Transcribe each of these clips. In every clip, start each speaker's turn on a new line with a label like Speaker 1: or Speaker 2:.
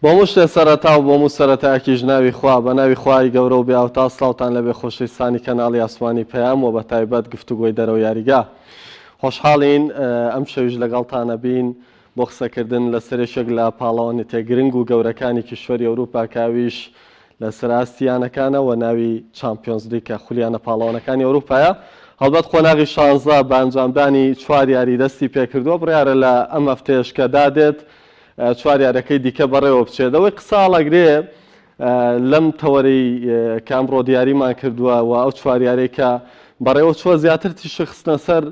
Speaker 1: بۆ شتێ سەرەتا و بۆ سەرەتایەکیش ناوی خوا بە ناوی خوای گەورە و بیاوتا سڵاوتان لەبێ خۆشەویستانی کەناڵی ئاسمانی پەیام و بە تایبەت گفتوگۆی دەرەوە یاریگا. خۆشحاڵین ئەم شەویش لەگەڵتانە بین بۆ قسەکردن لە سەرێشێک لە پاڵەوانی تێگرنگ و گەورەکانی کیشوەری ئەوروپا کاویش لە سەراستیانەکانەوە ناوی چامپیۆنز لیگە خولیانە پاڵەوانەکانی ئەوروپایە. هەڵبەت قۆناغی 16 بە ئەنجامدانی 4 یاری دەستی پێکردووە بڕیارە لە ئەم هەفتەیەشکە دادێت 4 یارەکەی دیکە بەڕێوە بچێتەوەی قساڵەگرێ لەم تەوەرەی کامڕۆ دیاریمان کردووە و ئەو 4 یارەی کە بەڕێوە چوە زیاتر تیشی خستنە سەر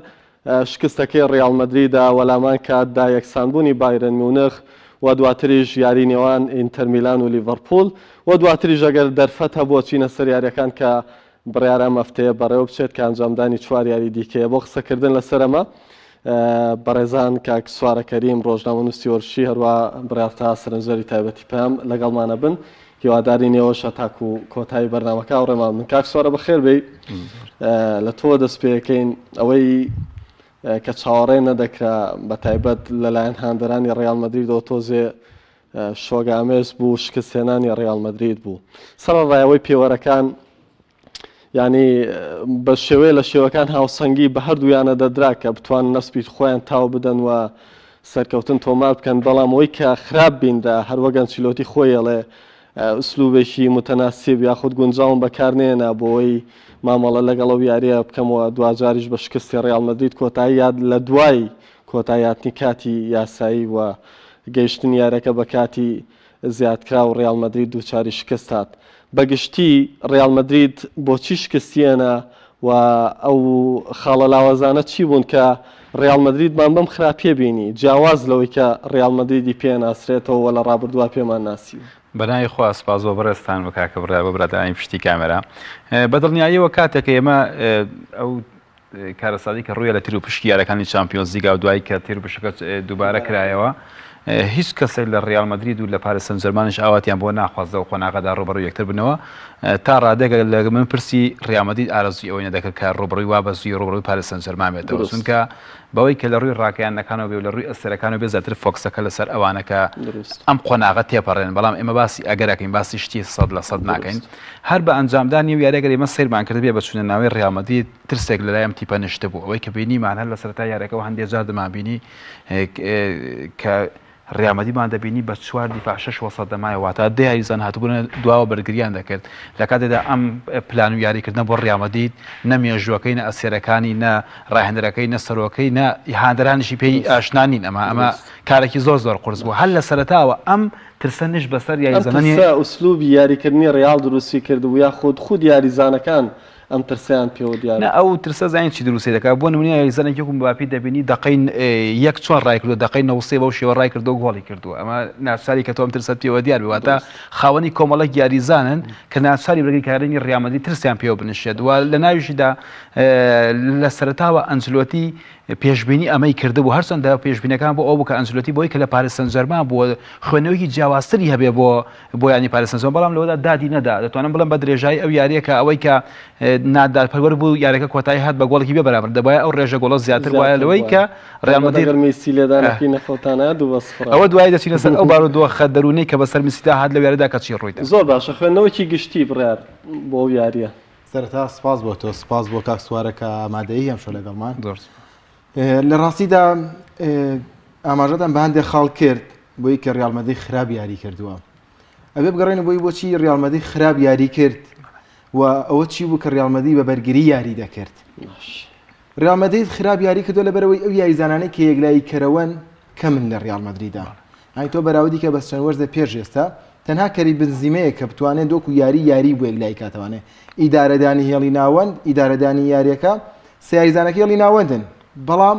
Speaker 1: شکستەکەی ڕیال مەدریدا وەلامان کاتدا یەکسانبوونی بایرن میونخ و دواتریش یاری نێوان ئینتەر میلان و لیڤەرپوڵ و دواتریش ئەگەر دەرفەتە بۆ چینە سەر یاریەکان کە بڕیارە مەفتەیە بەڕێوە بچێت کە ئەنجامدانی 4 یاری دیکەیە. بۆ قسەکردن لەسەرەمە بەڕێزان کاک سوارە کەریم ڕۆژنامەنووسی وەرشی هەروە بڕیارتا سەرنجەری تایبەتی پێم لەگەڵمانە بن هیواداری نێوەشە تاکو و کۆتایی بەرنامەکە ئەوڕێمان من. کاک سوارە بەخێر بێ لە تۆ دەست پێەکەین ئەوەی کە چاوەڕێ نەدەکرا بە تایبەت لەلایەن هاندەرانی ڕیال مەدریدەوە تۆزێ شۆگامێز بوو شکستێنانی ڕیال مەدرید بوو. سەرڕایەوەی پێوەرەکان ینی بە شێوەیە لە شێوەکان هاوسەنگی بە هەردوویانە دەدرا کە بتوان نەسبی خۆیان تاو بدەن و سەرکەوتن تۆمار بکەن، بەڵام ئەوەی کە خراپ بیندا هەروەگەن چیلۆتی خۆیڵێ ئوسلوبێکی متەناسیب یاخود گونجاوم بەکارنێنا بۆەوەی مامەڵە لەگەڵەوە یاریە بکەمەوە دوجاریش بە شکستی ڕیال مەدرید کۆتایی یاد لە دوای کۆتاییاتنی کاتی یاسایی و گەیشتن یارەکە بە کاتی زیادکرا و ڕیال مەدرید دووچاری شکست هات. بەگشتی ڕیال مەدرید بۆچی شکستیەنە و ئەو خاڵە لاوەزانە چی بوون کە ڕیال مەدریدمان بەم خراپیە بینی جیاواز لەوەی کە ڕیال مەدریدی پێ ناسرێتەوە وە لە ڕابردووە پێمان ناسی.
Speaker 2: بەناوی خوا سپاس بۆ بەڕێستان بە کاکە بڕا بە برادرانی پشتی کامێرا. بەدڵنیاییەوە کاتێکە ئێمە ئەو کارەسادی کە ڕوویە لە تیر و پشتی یارەکانی چامپیۆنز لیگا و دوای کە تیر پشتەکە دووبارە کرایەوە هیچ کەسێک لە ڕیال مەدرید و لە پاریس سەن ژەرمانیش ئاواتیان بۆ ناخوازەوە قۆناغەدا ڕوبەڕووی یەکتر بنەوە تا ڕادێکە لە من پرسی ڕیال مەدرید ئارەزووی ئەوەی نەدەکرد کە ڕوبەڕووی وا بەزووی ڕوبەڕووی پاریس سەن ژەرمان بێتەوە، چونکە بەوەی کە لە ڕووی ڕاکەیانەکانەوە بێ و لە ڕووی ئەستێرەکانەوە بێ زیاتر فۆکسەکە لەسەر ئەوانەکە ئەم قۆناغە تێپەڕێن، بەڵام ئێمە باسی ئەگەرەکەین باسی شتی 100% ناکەین. هەر بە ئەنجامدانی و یاریەگەر ئێمە سەیرمان کرد بێ بە چونە ناوی ڕیال مەدرید ترسێک لەلایەم تیپە نیشتە بوو ئەوەی کە بینیمان هەر لە سەرەتا یاریەکەەوە هەندێک جار دەمان بینی کە ڕیال مەدریدمان دەبینی بە 4 دیفاع 6 وەسەد دەمایە واتە دەیاریزان هاتبوون دواوە بەرگریان دەکرد لە کاتێکدا ئەم پلان و یاریکردنە بۆ ڕیال مەدرید نە مێژووەکەی نە ئەسێرەکانی نە ڕاهێنەرەکەی نە سەرۆکەی نە هاندەرانیشی پێی ئاشنانین ئەمە کارێکی زۆر قورس بوو. هەر لە سەرەتاوە ئەم ترسەنش بەسەر یاریزانانی
Speaker 1: ئوسلوبی یاریکردنی ڕیال دروستی کردبوو یا خود یاریزانەکان ئەم ترسیان پێوە دیار
Speaker 2: ئەو ترسە زین چی دروستی دەکات بۆ نمونە یاریزانێکی وەکو مباپی دەبینی دقەی 1-4 ڕای کردو دقەی 93 بەو شێوە ڕای کردو و گۆڵی کردووە. ئەمە ناچاری کە تۆم ترسەت پێوە دیار بواتە خاوەنی کۆمەڵک یاریزانن کە ناچاری بەرگریکارانی ڕیال مەدرید ترسیان پێوە بنشێت و لە ناویشیدا لە سەرەتاوە ئەنجلۆتی پێشبینی ئەمەی کردبوو هەرچەندە پێشبینەکان بۆ ئەو بکە ئەنجلۆتی بۆی کە لە پاریس سەن ژەرمان بووە خوێنەوەیکی جیاوازتری هەبێ بۆ ینی پاریس سەن ژەرمان، بەڵام لەوەدا دادی نەدا. دەتوانم بڵم بە درێژایی ئەو یاریەکە ئەوەی کە نادارپەروەر بوو یاریەکە کۆتایی هات بە گۆڵێکی بێ بەرامبەر دەبایە ئەو ڕێژە گۆڵە زیاتر وایە لەوەی کە ڕیال مەدرید
Speaker 1: مێسی لێدانەکەی نەخەوتانە 2-0
Speaker 2: ئەوە دوای دەچینە سەر ئەو بارودۆخە خەدەرونەی کە بەسەر میسیدا هات لەو یاریدا کە چی ڕوویدا.
Speaker 1: زۆر باشە خوێندنەوەکی گشتی بڕیار بۆ ئەو یاریە.
Speaker 3: سەرەتا سپاس بۆ تۆ، سپاس بۆ کاک سوارە کە ئامادەیی ئەم شەو لەگەڵمان. لە ڕاستیدا ئاماژەتان بە هەندێک خاڵ کرد بۆی کە ڕیال مەدرید خراپ یاری کردووە. ئەبێ بگەڕێنە بۆی بۆچی ڕیال مەدرید خراپ یاری کرد و ئەوە چی بوو کە ڕیال مەدرید بە بەرگری یاری دەکرد. ڕیال مەدرید خراپ یاری کردو لەبەرەوەی ئەو یاریزانانەی کە یەکلایی کەرەوەن کەمن لە ڕیال مەدریددا. ئەی تۆ بەراودی کە بە چەند وەرزە پێش ئێستا تەنها کەری بنزیمەیە کە بتوانێت دۆک و یاری بۆ یەکلایی کاتەوانێ ئیدارەدانی هێڵی ناوەند ئیدارەدانی یاریەکە سیاریزانەکە هێڵی ناوەندن، بەڵام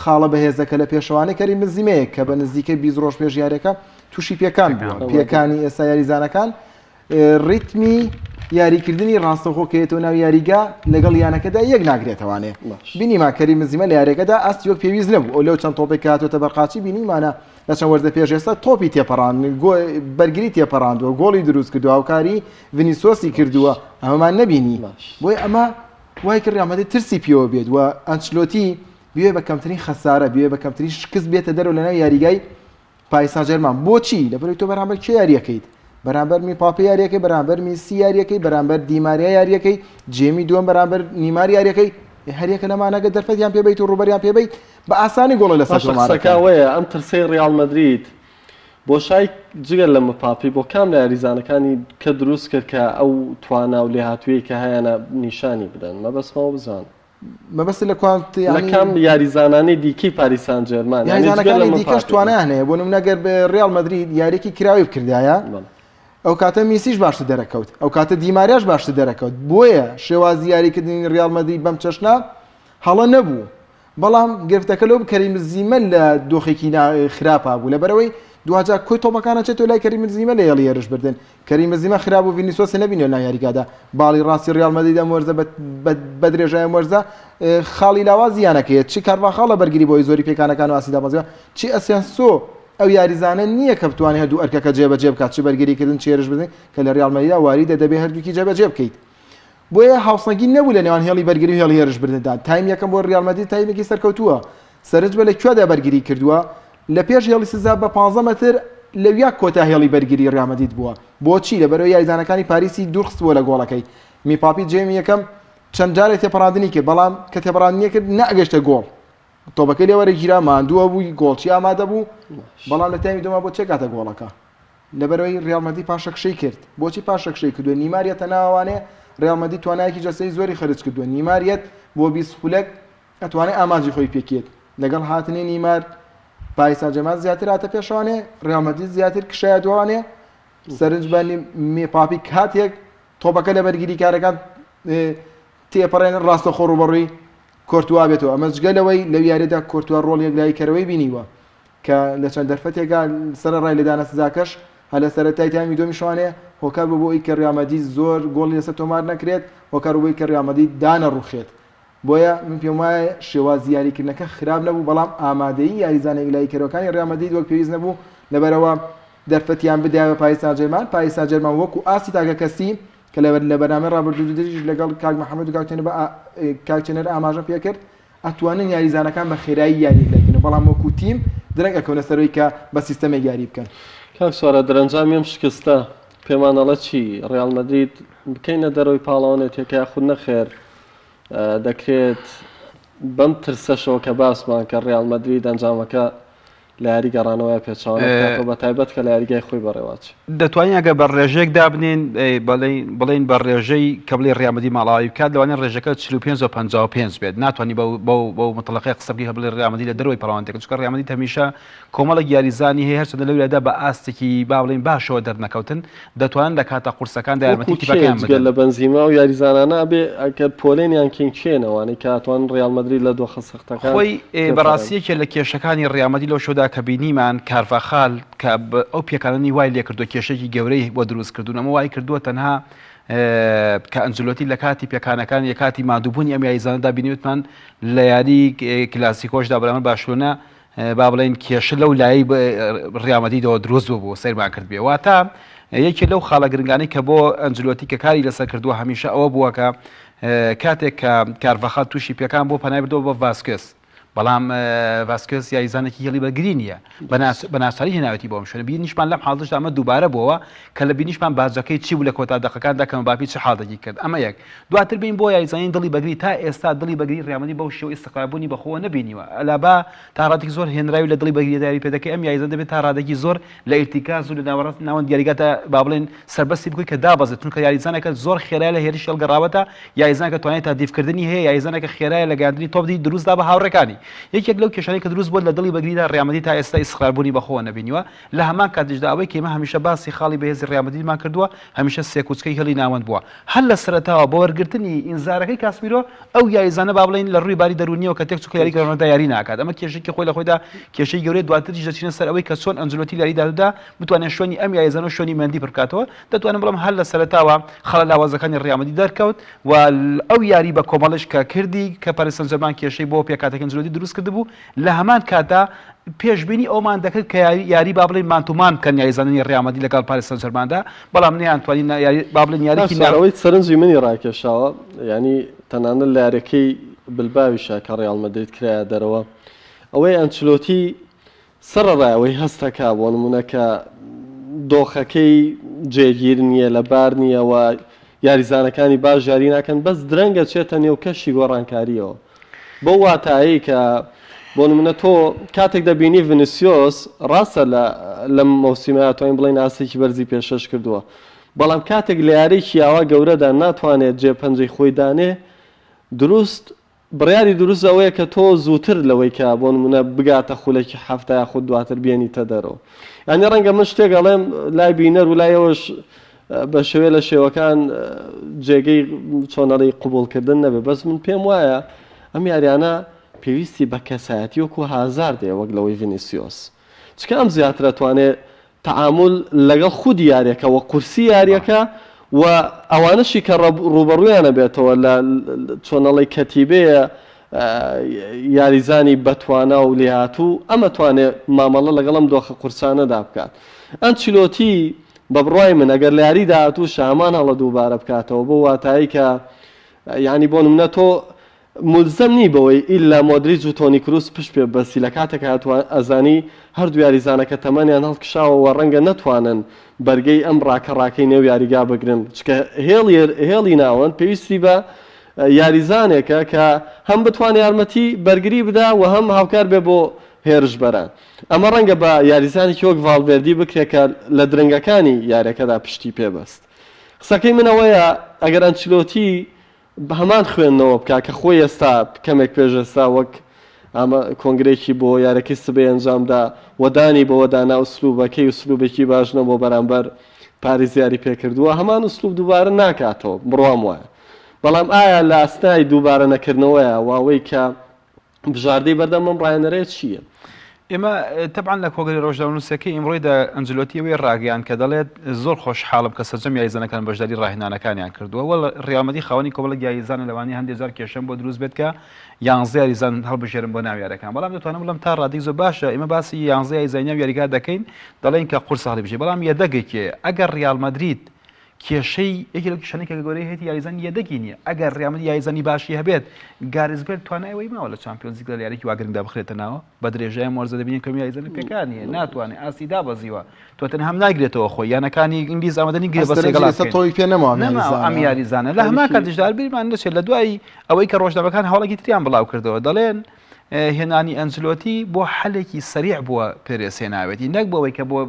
Speaker 3: خاڵە بەهێزەکە لە پێشەوانەی کەری بنزیمەیە کە بە نزیکەی 20 ڕۆژ پێش یاریەکە تووشی پێکان بووە. پێکانی ئێستا یاریزانەکان ڕیتمی یاریکردنی ڕاستەخۆکەوێتەوە ناو یاریگا لەگەڵ یانەکەدا یەک ناگرێتەوانێ. بینیما کەری مزیمە لە یاریەکەدا ئەست یۆک پێویست نەبوو ئەو لەو چەند تۆپێک هاتوۆتە بەرقاچی بینیمانە لە چەند وەرزە پێش ئێستا تۆپی تێپەڕاند بەرگری تێپەڕاندووە گۆڵی دروست کردووە هاوکاری ڤینیسیۆسی کردووە ئەمەمان نەبینی. بۆی ئەمە وای کە ڕیال مەدرید ترسی پێوە بێت و ئەنچلۆتی بێ بە کەمترین خەسارە بێ بە کەمترین شکست بێتە دەرەوە لەناو یاریگای پاریس سان ژێرمان بۆچی لەبەرەوەی تۆ بەرامبەر کێ یاریەکەیت بەرامبەر میپاپی یاریەکەی بەرامبەر میسی یاریەکەی بەرامبەر دیماریا یاریەکەی جێمی دووەم بەرامبەر نیمار یاریەکەی هەریەکە لەمانەگە دەرفەتیان پێبیت و ڕوبەریان پێبیت بە ئاسانی گۆڵە لەسەر
Speaker 1: تۆمارەکەوەیە ئەم ترسەی ڕیال مەدرید بۆ شای جگەر لە مپاپی بۆ کام لە یاریزانەکانی کە دروست کرد کە ئەو توانا و لێهاتووی کە هەیەە نیشانی بدەن مەبەستمەوە بزان
Speaker 3: مەبەست لە
Speaker 1: کام یاریزانانی دیکەی پاریس سان ژێرمان
Speaker 3: یاریزانەکانی دیکەش توانیان هەیە بۆ نمونەگەر بە ڕیال مەدرید یاریەکی کراوی بکردایە ئەو کاتە میسیش باشتر دەرەکەوت ئەو کاتە دیماریاش باشتر دەرەکەوت بۆیە شێوازی یاریکردنی ڕیال مەدرید بەم چەشنا هەڵە نەبوو بەڵام گرفتەکە لەو کەریم بنزیمە لە دۆخێکی خراپا بوو لەبەرەوەی دوجار کۆی تۆپەکانە چێتۆ لای کەریم بنزیمە لە هێڵی هێرش بردن کەریم بنزیمە خراپ و ڤینیسیۆس نەبینێ لە یاریگادا باڵی ڕاستی ڕیال مەدرید ئەم وەرزە بە درێژای وەرزە خاڵی لاوا زیانەکەیت چی کارڤاخاڵ بەرگری بۆی زۆری پێکانەکان و ئاسیدا بەزیەوە چی ئەسێنسۆ ئەو یاریزانە نییە کە بتوانێت هەردوو ئەرکەکە جێبەجێ بکات چی بەرگریکردن چێرش بدەین کە لە ڕیال مەدریددا واریدە دەبێت هەردووکی جێبەجێ بکەیت بۆیە هاوسەنگی نەبوو لە نێوان هێڵی بەرگری و هێڵی هێرش بردندا تایم یەکەم بۆ ڕیال مەدرید تایمێکی سەرکەوتووە سەرنج بە لەکوێدا بەرگری کردووە لە پێش هێڵی سزا بە 15 مەتر لەویا کۆتا هێڵی بەرگری ڕیال مەدرید بووە بۆچی لەبەرەوەی یاریزانەکانی پاریسی دوورخستووە لە گۆڵەکەی میپاپی جێمی یەکەم چەند جارێک تێپەڕاندنی کرد بەڵام کە تێپەڕاندنی کرد نەئەگەشتە گۆڵ تۆپەکەی لێوەرە گیرا ماندووە بووی گۆڵچی ئامادە بوو بەڵام لە تایمی دوما بۆ چێکاتە گۆڵەکە لەبەرەوەی ڕیال مەدرید پاشەکشەی کرد بۆچی پاشەکشەی کردووە نیماریەتە ناوانێ ڕیال مەدرید توانایەکی جەستەی زۆری خەرج کردووە نیماریەت بۆ 20 خولەک ئەتوانێت ئاماجی خۆی پێکێت لەگەڵ هاتنی نیمار پاریس سان ژێرمان زیاتر هاتە پێشوانێ ڕیال مەدرید زیاتر کشایە دووانێ سەرنج بە میپاپی کاتێک تۆپەکە لە بەرگری کارەکان تێپەڕێن ڕاستەخۆ ڕوبەڕووی کۆرتوا بێتەوە ئەمە جگەلەوەی لەو یاریدا کۆرتوا ڕۆڵێک لای کەرەوەی بینیوە کە لە چەند دەرفەتێکا سەر ڕای لەدانە سزاکەش هەلە سەرەتای تایمی دومی شوانێ هۆکار بۆ ئەوی کە ڕیال مەدرید زۆر گۆڵی لەسەر تۆمار نەکرێت هۆکار بۆی کە ڕیال مەدرید دانەڕوخێت بۆیە من پێم وایە شێوازی یاریکردنەکە خراپ نەبوو بەڵام ئامادەیی یاریزانێک لای کەرەوەکانی ڕیال مەدرید وەک پێویست نەبوو لەبەرەوە دەرفەتیان بدایە بە پاریس سان ژێرمان پاریس سان ژێرمان وەکو ئاسی تاکە کەسی کە لە بەنامەی ڕابردوو دژ لەگەڵ کاک محەممەد و کاکچێنەر ئاماژە پێکرد ئەتوانن یاریزانەکان بە خێرایی یاری لەکەن بەڵام وەکو تیم درەنگ ئەکەونە سەرۆی کە بە سیستەمێک یاری بکەن
Speaker 1: کاک سوارە دەرەنجامیم شکستە پێمانەڵە چی ڕیال مەدرید بکەینە دەرەوەی پاڵەوانێتێکە خود نەخێر دەکرێت بەم ترسەشەوە کە باسمان کە ڕیال مەدرید ئەنجامەکە لە یاری گەڕانەوەی پێچوانە بە تایبەت کە لە یاریگای خۆی بەڕێواچ
Speaker 2: دەتوانین ئەگە بە ڕێژێک دابنین بڵین بە ڕێژەی کە بڵێ ڕیال مەدرید ماڵاوی بکات لەوانێت ڕێژەکە 45 و 55 بێت ناتوانانی بەو متڵەقی قسە بکەی هەبڵێ ڕیال مەدرید لە دەرەوەی پەڵەوانێتەکە چونکە ڕیال مەدرید هەمیشە کۆمەڵێک یاریزانی هەیە هەرچەندە لەوێدا بە ئاستێکی با بڵین باشەوە دەرنەکەوتن دەتوانن لە کاتە قورسەکاندا یارمەتی تیپەکان بدەن
Speaker 1: لە بەنزیما و یاریزانانە بێ ئەگە پۆلێنیان کێنچێنەوەی کە ئەتوان ڕیال مەدرید لە دۆخە سەختەکان
Speaker 2: خۆی بەڕاستیەکە لە کێشەکانی ڕیال مەدرید لەو شۆدا کە بینیمان کارڤاخال کە ئەو پێکاننی وای لێ کردو کێشێکی گەورەی بۆ دروستکردون ئەمە وای کردووە تەنها کە ئەنجلۆتی لە کاتی پێکانەکان یە کاتی مادووبوونی ئەم یاریزانەدا بینیوتمان لە یاری کلاسیکۆشدا بەرامبەر باشلۆنە با بڵێن کێشە لەو لای ڕیال مەدریدەوە دروست بوو سەیرمان کرد بێ واتە یەکێ لەو خاڵە گرنگانەی کە بۆ ئەنجلۆتی کە کاری لەسەر کردووە هەمیشە ئەوە بووە کە کاتێک کە کارڤاخال تووشی پێکان بۆ پەنای بردەوە بە ڤاسکێز بەڵام ڤاسکێز یاریزانێکی هێڵی بەرگری نییە بە ناساری هێناوەتی بۆم شوێنە بینیشمان لەم حاڵدەشدا ئەمە دووبارە بووە کە لە بینیشمان باجەکەی چی بوو لە کۆتا دەقەکاندا کە مباپی چه حاڵدەکی کرد ئەمە یەک دواتر بین بۆ یاریزانی دڵی بەگری تا ئێستا دڵی بەگری ڕیال مەدرید بەو شێوە ئیستقراربوونی بەخۆوە نەبینیوە ئەلابا تا ڕادێکی زۆر هێنراوی لە دڵی بەگری یاری پێدەکەی ئەم یاریزان دەبێت تا ڕادێکی زۆر لە ئیرتیکاز و لە ناوەڕاست دیاریگاتە با بڵێن سەربەستی بکوی کە دابەزێت چونکە یاریزانەکە زۆر خێرای لە هێرش هەڵگەڕاوەتە یاریزانەکە توانێت تا دیفکردنی هەیە یاریزانەکە خێرایە لە گاندنی تۆپی دروستدا بە هاوڕێکانی یەکێک لەو کێشانەی کە دروست بووە لە دڵی بەگریدا ڕیال مەدرید تا ئێستا ئیستقراربوونی بەخۆوە نەبینیوە لە هەمان کاتیشدا ئەوەی کە ئێمە هەمیشە باسی خاڵی بەهێزی ڕیال مەدریدمان کردووە هەمیشە سێکوچکەی هێڵی ناوەند بووە هەر لە سەرەتاوە بە وەرگرتنی ئینزارەکەی کاسمیرۆ ئەو یاریزانە با بڵێن لە ڕووی باری دەرونیەوە کە تێک چووکە یاری گەڕانەوەدا یاری ناکات ئەمە کێشەی خۆی لە خۆیدا کێشەی گەورەی دواتریش دەچینە سەر ئەوەی کە چۆن ئەنجلۆتی لە یاریدادا بتوانێت شوێنی ئەم یاریزانە و شوێنی مەندی بکاتەوە دەتوانم بڵم هەر لە سەرەتاوە خەڵە لاوازەکانی ڕیال مەدرید دەرکەوت و ئەو یاری بە کۆمەڵش کە کردی کە پاریس سان ژێرمان کێشەی بۆ پێکاتێکی ئەنجلۆتی دروست کردبوو لە هەمان کاتا پێشبینی ئەومان دەکرد کە یاری با بڵێن مانتومان بکەن یاریزانانی ڕیال مەدرید لەگەڵ پاریس سان ژێرماندا بەڵام نەیانتوانین با بڵێن یاریکی
Speaker 1: ناوەی سەرنجی منی ڕاکێشاوە ینی تەنانەت لە یاریەکەی بلباویشە کە ڕیال مەدرید کرایە دەرەوە ئەوەی ئەنچلۆتی سەرڕایەوەی هەستەکە بۆ نمونەکە دۆخەکەی جێگیر نییە لە بار نییەوە یاریزانەکانی باش یاری ناکەن بەس درەنگە چێتە نێو کەشی گۆڕانکاریەوە بۆ واتایی کە بۆ نمونە تۆ کاتێک دەبینی ڤینیسیۆس ڕاستە لە مۆسیمە توانین بڵێن ئاسێکی بەرزی پێشەش کردووە بەڵام کاتێک لە یارێکی یاوا گەورەدا ناتوانێت جێپەنجەی خۆی دانێ دروست بڕیاری دروست ئەوەیە کە تۆ زووتر لەوەی کە بۆ نمونە بگاتە خولێکی هەفتە یا خود دواتر بێنیتە دەرەوە یانی ڕەنگە من شتێک ئەڵێم لای بینەر و لایەوەش بە شێوێ لە شێوەکان جێگەی چۆنەڵی قوبولکردن نەبێ بەس من پێم وایە ئەم یاریانە پێویستی بە کەسایەتی وەکو هازاردێ وەک لەوەی ڤینیسیۆس چکە ئەم زیاتر ئەتوانێت تعامل لەگەڵ خودی یاریەکە وە قورسی یاریەکە و ئەوانشی کە ڕوبەڕوویانە بێتەوە لە چۆنەڵی کەتیبەیە یاریزانی بەتوانە و لێهاتوو ئەمە توانێت مامەڵە لەگەڵم دۆخە قورسانەدا بکات ئەنچیلۆتی بە بڕای من ئەگەر لە یاری داهاتوو شامان هەڵە دووبارە بکاتەوە بۆ واتایی کە یعنی بۆ نمونە تۆ ملزم نی بەوەی ئیلا مۆدریج و تۆنی کروس پشت پێ بەسی لە کاتێک ئەزانی هەردوو یاریزانەکە تەمەنیان هەڵکشاوە ڕەنگە نەتوانن بەرگەی ئەم ڕاکەڕاکەی نێو یاریگا بگرن چکە هێڵی ناوەند پێویستی بە یاریزانێکە کە هەم بتوانێت یارمەتی بەرگری بدا و هەم هاوکار بێ بۆ هێرش بەران ئەمە ڕەنگە بە یاریزانێکی وەک ڤالڤێردی بکرێکە لە درنگەکانی یاریەکەدا پشتی پێبەست قسەکەی منەوەیە ئەگەر ئەنچلۆتی بە هەمان خوێندنەوە بکە کە خۆی ئێستا کەمێک پێشێستا وەک ئەمە کۆنگرێکی بۆ یارەکەی سبەی ئەنجامدا وەدانی بە وەدانا ئوسلوبەکەی وسلوبێکی باشنە بۆ بەرامبەر پارێزیاری پێکردووە هەمان ئوسلوب دووبارە ناکاتەوە بڕوام وایە بەڵام ئایا لە ئاستای دووبارە نەکردنەوەیە واوەی کە بژاردەی بەردەم ئەم ڕایەنەرێت چییە؟
Speaker 2: ئێمە تەبعاً لە کۆگەری ڕۆژنامەنووسەکەی ئیمڕۆیدا ئەنجلۆتی ئەوەی ڕاگەیان کە دەڵێت زۆر خۆشحاڵم کە سەرجەم یاریزانەکان بەشداری ڕاهێنانەکانیان کردووە وە ڕیال مەدرید خاوەنی کۆمەڵێک یاریزانە لەوانی هەندێک جار کێشەم بۆ دروست بێت کە 11 یاریزان هەڵبژێرن بۆ ناو یاریەکان بەڵام دەتوانم بڵێم تا ڕادی زۆر باشە ئێمە باسی 11 یاریزانیا یاریگا دەکەین دەڵێن کە قورس هەڵبژێ بەڵام یەدەگێکێ ئەگەر ڕیال مەدرید کێشەی یەکی لە کێشانێکە گەورەی هەیە یاریزانی یەدەگی نییە ئەگەر ڕیال مەدرید یاریزانی باشی هەبێت گارزبێل توانایەوەی ماوە لە چامپیۆنز لیگ لە یاریکی واگرنگدا بخرێتە ناوە بە درێژای مۆرزە دەبینین کەم یاریزانی پێکانیە ناتوانێت ئاسی دابەزیوە تۆتەن هەم ناگرێتەوە خۆی یانەکانی ئینگلیز ئامادەنی گرێ بەسێگەڵ
Speaker 3: پێ نەما
Speaker 2: ئەم یاریزانە لە هەمان کاتیشدا بیرمان نەچێت لە دوای ئەوەی کە ڕۆژنامەکان هەوڵێکی تریان بڵاو کردەوە دەڵێن هێنانی ئەنجلۆتی بۆ حەلێکی سەریع بووە پێرێسێناوێتی نەک بۆەوەی کە بۆ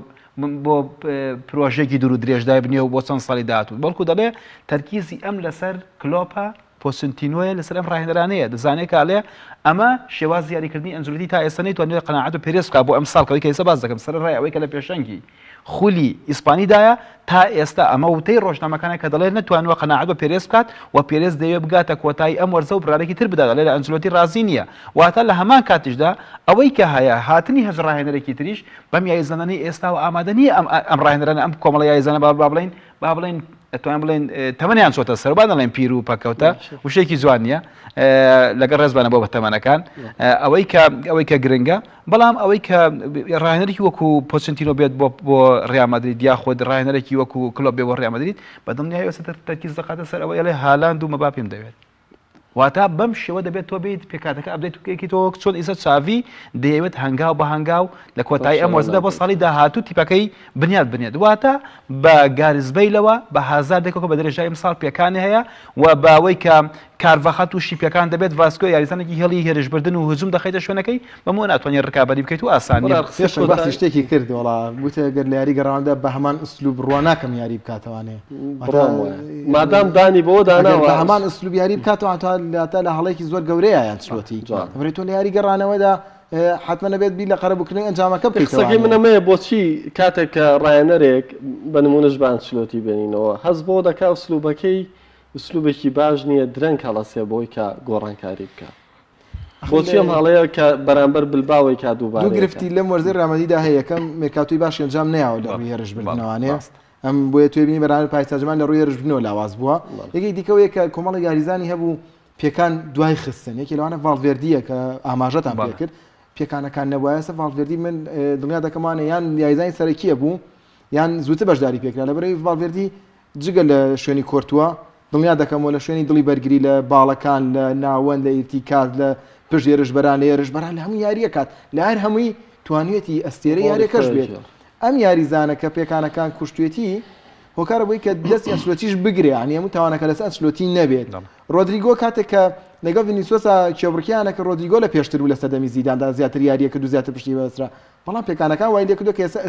Speaker 2: پرۆژێکی دوور و درێژدای بنیە و بۆ چەند ساڵی داهاتوو بەڵکو دەڵێ تەرکیزی ئەم لەسەر کلۆپە پۆسنتینۆیە لەسەر ئەم ڕاهێنەرانەیە دەزانێت کاڵێ ئەمە شێواز یاریکردنی ئەنجلۆتی تا ئێستا نەیتوانێت قەناعەت و پێرێز بکات بۆ ئەم ساڵکەوەی کە ئێستا باس دەکەم سەر ڕای ئەوەی کە لە پێشەنگی خولی ئیسپانیدایە تا ئێستا ئەمە وتەی ڕۆژنامەکانە کە دەڵێت نەتوانوە قەناعەت بە پێرێز بکات و پێرێز دەیەوێت بگاتە کۆتایی ئەم وەرزە و بڕارێکی تر بدات دەڵێت لە ئەنجلۆتی رازی نییە واتە لە هەمان کاتیشدا ئەوەی کە هەیە هاتنی هەژ ڕاهێنەرێکی تریش بەم یاریزانەی ئێستا و ئامادە نییە ئەم ڕاهێنەرانە ئەم کۆمەڵە یاریزانە با بڵێن ئەتوان بڵێن تەمەنیان چۆتە سەر با دەڵێن پیر و پەکەوتە وشێکی جوان نییە لەگەڵ ڕێزبانە بۆ بە تەمەنەکان ئەوەی کە گرنگە بەڵام ئەوەی کە ڕاهێنەرێکی وەکو پۆچنتینۆ بێت بۆ ڕیال مەدرید یاخۆ ڕاهێنەرێکی وەکو کلۆب بێ بۆ ڕیال مەدرید بەدڵنیایە تەرکیز دەقاتە سەر ئەوەی ئەڵێ هالاند و مەباپێم دەوێت واتە بەم شێوە دەبێت تۆ بێت پێکاتەکە ئەبدێت توکێکی تۆ چۆن ئیسە چاوی دەیەوێت هەنگاو بە هەنگاو لە کۆتایی ئەم وەرزەدا بۆ ساڵی داهاتوو تیپەکەی بنیاد واتە بە گارزبەیلەوە بە هازار دێکەوە بە درێژای ئەمساڵ پێکانی هەیە و باوەی کە کارڤەخەت و شیپەکان دەبێت ڤاسکۆ یاریزانێکی هێڵی هێرشبردن و هجوم دەخەیتە شوێنەکەی بەمەوە ناتوانێت ڕکابەری بکەیت و ئاسانی
Speaker 3: باسی شتێکی کرد وڵا بوتە گەر لە یاری گەڕاندا بە هەمان ئوسلوب ڕوا ناکەم یاری بکاتەوانێ
Speaker 1: مادام دانی بۆ داناوە
Speaker 3: بە هەمان ئوسلوب یاری بکاتەوە تا لە هەڵەیەکی زۆر گەورەیە یان چلۆتی بڕێت تۆ لە یاری گەڕانەوەدا حتمما نەبێت بی لە قەرەبووکردنی ئەنجامەکە بکەیت
Speaker 1: قسەکەی منەمەیە بۆچی کاتێک کە ڕایەنەرێک بە نمونەش بە ئەنچلۆتی بێنینەوە هەست بۆ دەکا ئوسلوبەکەی ئوسلوبێکی باش نییە درەنگ هەڵەسێ بۆی کە گۆڕانکاری بکات بۆچی ئەم هەڵەیە کە بەرامبەر بلباوی کا دووبارە
Speaker 3: دوو گرفتی لەم وەرزەی ڕامەدیدا هەیە یەکەم مێرکاتووی باش ئەنجام نەیاوە لە ڕووی هێرشبردنەوەوانەیە ئەم بۆیە توێ بینی بەرامبەر پایتەخت لە ڕووی هێرشبردنەوە لاواز بووە یەکێک دیکەوەیە کە کۆمەڵی یاریزانی هەبوو پێکان دوای خستن یەکی لەوانە ڤالڤێردیە کە ئاماژەتان پێ کرد پێکانەکان نەبووایە سە ڤالڤێردی من دڵنیا دەکەمانە یان یاریزانی سەرەکیە بوو یان زووتر بەشداری پێکرا لەبەرەوەی ڤالڤێردی جگە لە شوێنی کۆرتووە دڵنیا دەکەمەوە لە شوێنی دڵی بەرگری لە باڵەکان لە ناوەند لە ئیرتیکات لە پشت هێرشبەران لە هێرشبەران لە هەموو یاریە کات لە هەر هەمووی توانێتی ئەستێرە یاریەکەش بێت ئەم یاریزانە کە پێکانەکان کوشتێتی هۆکارە بووی کە دەستی ئەنسلۆتیش بگرێ عنی هەموو تاوانەکە لەسەر ئەنسلۆتی نەبێت ڕۆدریگۆ کاتێک کە لەگەڵ ڤینیسیۆسا کێبڕکیانە کە ڕۆدریگۆ لە پێشتر بوو لە سەردەمی زیداندا زیاتر یاریەکە و زیاتر پشتی بەسرا بەڵام پێکانەکان وای لێ کردو کە ئێستا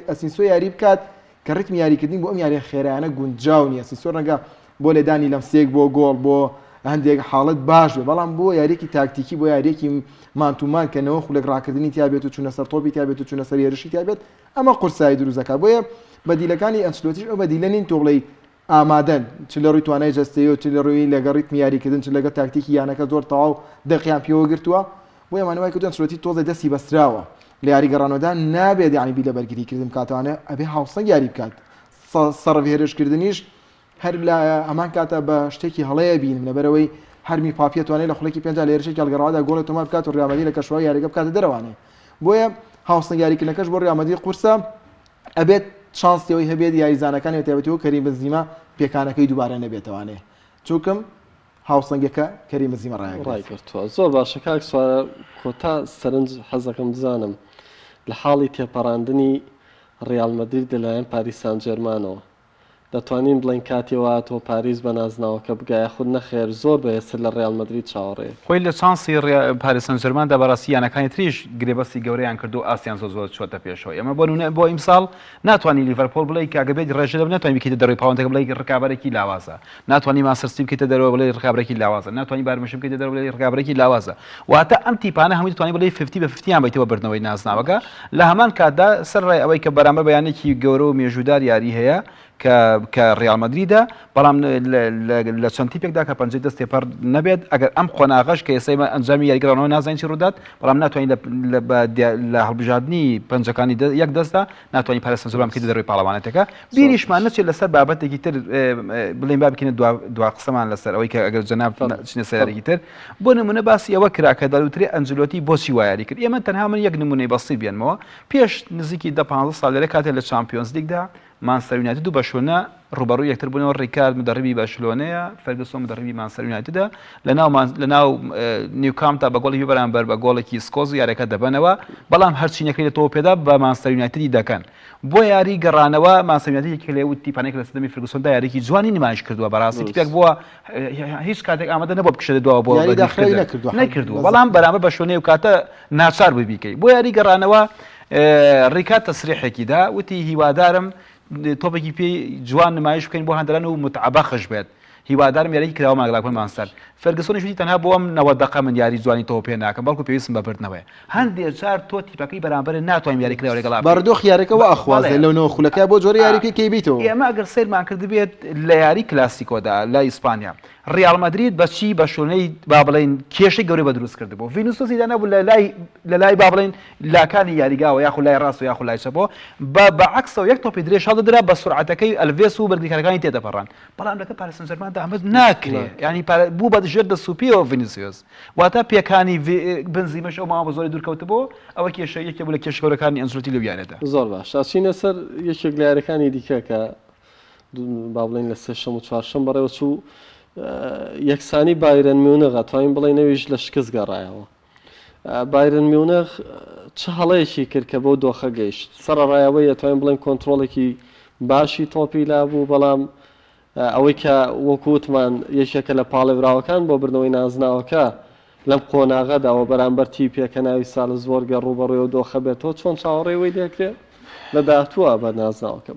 Speaker 3: ئەسینسۆ یاری بکات کە ڕیتمی یاریکردنی بۆ ئەم یاریە خێرایانە گونجاو نیە ئەسینسۆ ڕەنگە بۆ لێدانی لەمسێک بۆ گۆڵ بۆ هەندێک حاڵت باش بێ بەڵام بۆ یاریێکی تاکتیکی بۆ یاریێکی مانتومان کە نەوە خولێک ڕاکردنی تیابێت و چوونە سەر تۆپی تیابێت و چوونە سەر هێرشی تیابێت ئەمە قورسایی دروستەکە بۆیە بەدیلەکانی ئەنسلۆتیش ئەو بەدیلە نین تۆڵەی ئامادەن چ لە ڕووی توانای جەستەیە و چ لە ڕووی لەگە ڕیتمی یاریکردن چ لەگە تاکتیکی یانەکە زۆر تەواو دەقیان پێوە گرتووە بۆ ئەمانەوەی کە ئەنسلۆتی تۆزە دەستی بەستراوە لە یاریگەڕانەوەدا نابێت یعنی بی لە بەرگریکردن کاتوانە ئەبێ هاوسەنگ یاری بکات سەرف هێرشکردنیش هەر لە ئەمان کاتە بە شتێکی هەڵەیە بین لەبەرەوەی هەرمی پاپیە توانێت لە خولێکی پێنج لە هێرشێکی هەڵگەڕاوەدا گۆڵی تۆمار بکات و ڕیامەدی لە کەشوای یاریگە بکاتە دەرەوانێ بۆیە هاوسەنگ یاریکردنەکەش بۆ ڕیامەدی قورسە ئەبێت شانسیەوەی هەبێت یاریزانەکانی تایبەتیەوە کەریم بەنزیمە پێکانەکەی دووبارە نەبێتەوانێ چونکەم هاوسەنگەکە کەریم بەنزیمە
Speaker 1: ڕایگرتووە زۆر باشە کاک سوارە کۆتا سەرنج حەزەکەم بزانم لە حاڵی تێپەڕاندنی ڕیال مەدرید لەلایەن پاریس سان ژێرمانەوە دەتوانین بڵین کاتێەوە تۆ پاریس بە نازناوەکە بگایە خود نەخێر زۆر بەهێستر لە ڕیال مەدرید چاوەڕێ
Speaker 2: خۆی لە چانسی پاریس سان ژێرماندا بەڕاستی یانەکانی تریش گرێبەستی گەورەیان کردو ئاسیان زۆر چۆتە پێشەوە ئێمە بۆ ئیمساڵ ناتوانانی لیڤەرپۆل بڵێ کاگەبێت ڕێژە دەب ناتوانین بکەیتە دەڕۆی پاوەندەکە بڵێ ڕکابەرێکی لاوازە ناتوانانی ماسەرسی بکەیتە دەرەوە بڵێ ڕکابەرێکی لاوازە ناتوانانی بارمەشم بکەیتە دەرەوە بڵێ ڕکابەرێکی لاوازە واتە ئەم تیپانە هەمووی توانی بڵێ 50-50 یان بێتەوە بردنەوەی نازناوەکە لە هەمان کاتدا سەر ڕای ئەوەی کە بەرامبەر بەیانێکی گەورە و مێژودار یاری هەیە کە ڕیال مەدریدە بەڵام لە چەند تیپێکدا کە پەنجەی دەست تێپەڕ نەبێت ئەگەر ئەم خۆناغەش کە ئێستا ئەنجامی یاریگەڕانەوە نازانین چی ڕوودات بەڵام ناتوانین لە هەڵبژاردننی پەنجەکانی یەک دەستدا ناتوانین پاریس سان ژێرمان بکەیتە دەرەوەی پاڵەوانێتەکە بیریشمان نەچێت لەسەر بابەتێکی تر بڵێن با بکەینە دوا قسەمان لەسەر ئەوەی کە ئەگەر جەناب چنە سەیارێکی تر بۆ نمونە باسی ئەوە کرا کە دەلووترێ ئەنجلۆتی بۆچی وایاری کرد ئێمە تەنها من یەک نمونەی بەسیط بێنمەوە پێش نزیکی 15 ساڵ لێرە کاتێک لە چامپیۆنز لیگدا مانچستەر یونایتد و بەشلۆنە ڕوبەڕووی یەکتر بوونەوە ڕیکارد مدەڕیبی بەشلۆنەیە فەرگسۆن مدەڕیبی مانچستەر یونایتدە لەناو نیوکامتا بە گۆڵی بەرامبەر بە گۆڵێکی سکۆز یاریەکە دەبنەوە بەڵام هەرچی نەکرێت لەتەوە پێدا بە مانچستەر یونایتدی دەکەن بۆ یاری گەڕانەوە مانچستەر یونایتد لێ وتی پانێک لە سەردەمی فەرگسۆندا یاریێکی جوانی نمایش کردووە بەڕاستی تیپێک بووە هیچ کاتێک ئامادە نەبووە بکشێتە دووە بۆ نەکردووە بەڵام بەرامبەر بەشلۆنەی و کاتە ناچار بووی بیکەی بۆ یاری گەڕانەوە ڕیکات تەسریحێکی دا وتی هیوادارم تۆپێکی پێی جوان نمایش بکەین بۆ هەندێران و متعەبەخش بێت هیوادارم یاریی کراوە ماگلاکۆی مانچستەر فەرگسۆنیش وتی تەنها بۆم 90 دقە من یاری جوانی تۆ پێ ناکەم بەڵکو پێویستم بەبردنەوەی هەندێک جار تۆ تیپەکەی بەرامبەر ناتوانین یاری کراوە لەگەڵ
Speaker 3: بەردۆخ یاریەکەەوە ئەخوازێ لەونەوە خولەکە بۆ جۆری یاریکەی کەیبیتەوە
Speaker 2: ئێمە ئەگەر سیرمان کرد بێت لە یاری کلاسیکۆدا لە ئیسپانیا ڕیال مەدرید بەچی بەشلۆنەی با بڵێن کێشەی گەورەی بەدروست کردبوو ڤینیسیۆسی دانەبوو لە لای با بڵێن لاکانی یاریگاوە یاخو لای ڕاست و یاخو لای چەپۆ بەعکسەوە یەک تۆپی درێژ هەڵدەدرا بە سورعەتەکەی ئەلڤێس و بەرگریکارەکانی تێدەپەڕان بەڵام لەکە پاریس سان ژێرمان دامەد ناکرێت یعنی بوو بە ژێر دەسوپیەوە ڤینیسیۆس واتە پێکانی بنزیمەش ئەو ماوە بە زۆری دوورکەوتبوو ئەوە کێشە یەکێک بوو لە کێشەکانی ئەنسلۆتی لەو یاریەدا
Speaker 1: زۆر باش ئاچینە سەر یەکێک لە یاریەکانی دیکە کە با بڵێن لە سێشەم و چوارشەم بەڕێوە چوو یەکسانی بایرن میونخ توانین بڵێن نەویش لە شکست گەڕایەوە بایرن میونخ چه هەڵەیەکی کرد کە بۆ دۆخە گەیشت سەرڕایەوەی ئەتوانین بڵێن کۆنتڕۆڵێکی باشی تۆپی لابوو بەڵام ئەوەی کە وەکووتمان یەکێکە لە پاڵێراوەکان بۆ بردنەوەی نازناوەکە لەم قۆناغەداوە بەرامبەر تیپێکە ناوی ساڵز وەرگە ڕوبەڕێەوە دۆخە بێتەوە چۆن چاوەڕێوەی دەکرێت لە داهاتووە بە نازناوەکە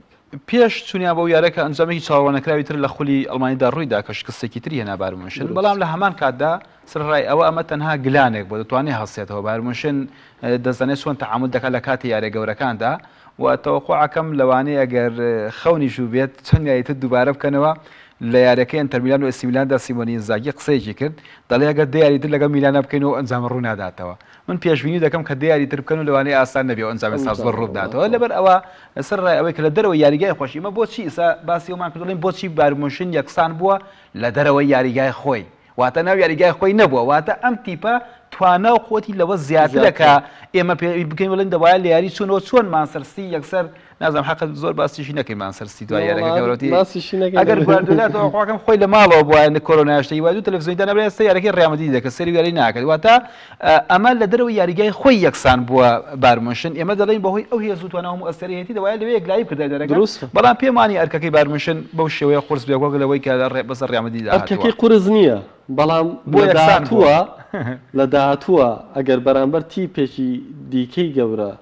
Speaker 2: پێش چونیا بەو یارەکە ئەنجامێکی چاوەڕوانەکراوی تر لە خولی ئەڵمانیدا ڕوویدا کە شکستێکی تری هێنا بارمونشن بەڵام لە هەمان کاتدا سەرڕای ئەوە ئەمە تەنها گلانێک بۆ دەتوانێت هەڵسێتەوە بارمونشن دەزانێت چۆن تەعامل دەکات لە کاتی یارە گەورەکاندا و تەوەقوعەکەم لەوانەیە ئەگەر خەونی ژوو بێت چەند یاریتر دووبارە بکەنەوە لە یارەکەی ئەنتەر میلان و ئێسی میلاندا سیمۆنی ئینزاگی قسەیەکی کرد دەڵێ ئەگەر دیاریتر لەگەڵ میلانە بکەین و ئەنجام ڕوو ناداتەوە من پێشبینی دەکەم کە دیاریتر بکەن و لەوانەیە ئاسان نەبێ و ئەنجامی ساز بە ڕووداتەوە لەبەر ئەوە سەرڕای ئەوەی کە لە دەرەوە یاریگای خۆشی مە بۆچی ئێستا باسی ئەومان کردڵێن بۆچی بارمونشن یەکسان بووە لە دەرەوەی یاریگای خۆی واتە ناو یاریگای خۆی نەبووە واتە ئەم تیپە توانە و خۆتی لەوە زیاترە کە ئێمە بکەین بڵێن دەوایە لە یاری چوونەوە چۆن مانسەرسی یەکسەر نازانم حەقت زۆر باسیشی نەکەی مانسەرسی دوای یاریەکەی ئەگەر گواردیۆلا خۆکەم خۆی لە ماڵەوە بووە کۆرۆناشتەی وای دوو تەلەڤیزیۆنی دانابێت ئێستا یاریەکەی ڕیال مەدرید دەکات سەری یاری ناکات واتە ئەمە لە دەرەوەی یاریگای خۆی یەکسان بووە بایر مونشن ئێمە دەڵێن بەهۆی ئەو هێز و توانە و مؤثریەتی دەوایە لەوەیە یەکلایی بکردای دەرەکە بەڵام پێمانی ئەرکەکەی بایر مونشن بەو شێوەیە قورس بێ لەوەی کە بەسەر ڕیال مەدرید
Speaker 1: ئەرکەکەی قورس نییە بەڵام لە داهاتووە ئەگەر بەرامبەر تیپێکی دیکەی گەورە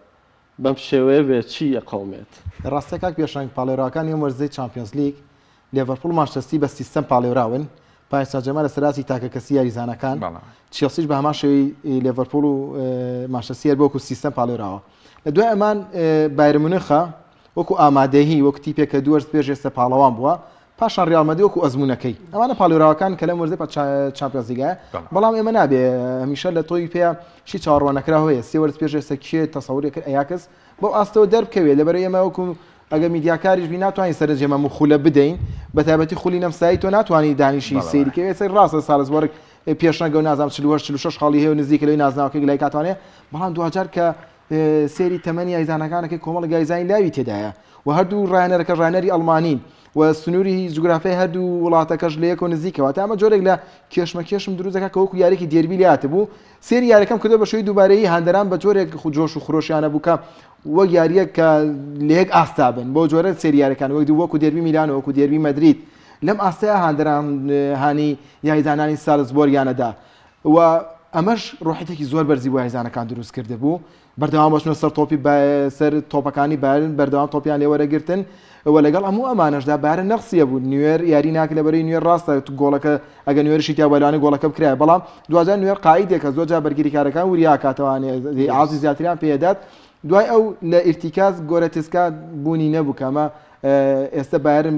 Speaker 1: بەم شێوەیە بێ چی ئەقەومێت
Speaker 3: ڕاستە کاک پێشنگ پاڵێراکان ئێمە وەرزەی چامپیۆنز لیگ لێڤەرپوڵ مانچەستەر بە سیستەم پاڵێراون پاریس سان ژەرمەن لە سەراتی تاکە کەسی یاریزانەکان چێلسیش بە هەمان شێوەی لێڤەرپوڵ و مانچەستەر بۆکو سیستەم پاڵێراوە لە دوای ئەمان بایر مونیخە وەکو ئامادەهی وەکو تیپێکە دوو وەرز پێش ئێستا پاڵەوان بووە پاشان ڕیال مەدرید وەکو ئەزمونەکەی ئەمانە پاڵێراوەکان کە لەم وەرزەی چامپیۆنز لیگایە بەڵام ئێمە نابێ هەمیشە لە تۆی پێ شی چاوەڕوانەکرا هەیە سێ وەرز پێش ئێستا کێ تەسەووری کرد ئەیاکس بۆ ئاستەوە دەربکەوێت لەبەر ئێمە وەکو ئەگە میدیاکاریش بی ناتوانین سەرنجێمە مخولە بدەین بە تایبەتی خولی نەمسایی تۆ ناتوانانی دانیشی سەیریکەوێت ڕاستە سالزبۆرگ پێشنەگە و نازانم 46 خاڵی هەیە و نزیکە لەوەی نازناوەکەی لای کاتوانێت بەڵام دوجار کە سێری تەمەنی یاریزانەکانەکەی کۆمەڵ گایزانی لاوی تێدایە و هەردوو ڕایەنەرەکە ڕایەنەری ئەڵمانین و سنووری جوگرافیای هەردوو وڵاتەکەش لە یەک و نزیکەوە تا ئەمە جۆرێک لە کێشمەکێشم دروستەکە کە وەکو یارێکی دێربی لاتە بوو سێری یاریەکەم کردو بە شوی دووبارەیی هەندەران بە جۆرێک جۆش و خۆشیانە بووکە وەک یاریەک کە لە یەک ئاستا بن بۆ جۆرە سێری یاریەکان وەکو دێربی میلان و وەکو دێربی مەدرید لەم ئاستەیە هەندەران هانی یاریزانانی سالزبۆریانەدا و ئەمەش ڕۆحێتێکی زۆر بەرزی بۆ یاریزانەکان دروست کرده بوو بەردەوام بەچنە سەر تۆپی سەر تۆپەکانی بارن بەردەوام تۆپیان لێوەرەگرتن و لەگەڵ هەموو ئەمانەشدا بارە نەخسیە بوو نوێر یاری ناکە لەبەرەی نوێر ڕاستە گۆڵەکە ئەگە نوێرشی تیاوەلانی گۆڵەکە بکرایە بەڵام دوازار نوێر قاعدێکە زۆرجار بەرگریکارەکان وریا کاتەوانێ ئازی زیاتریان پێدات دوای ئەو لە ئیرتیکاز گۆرەتیسکا بوونی نەبوو کەمە ئێستا بارن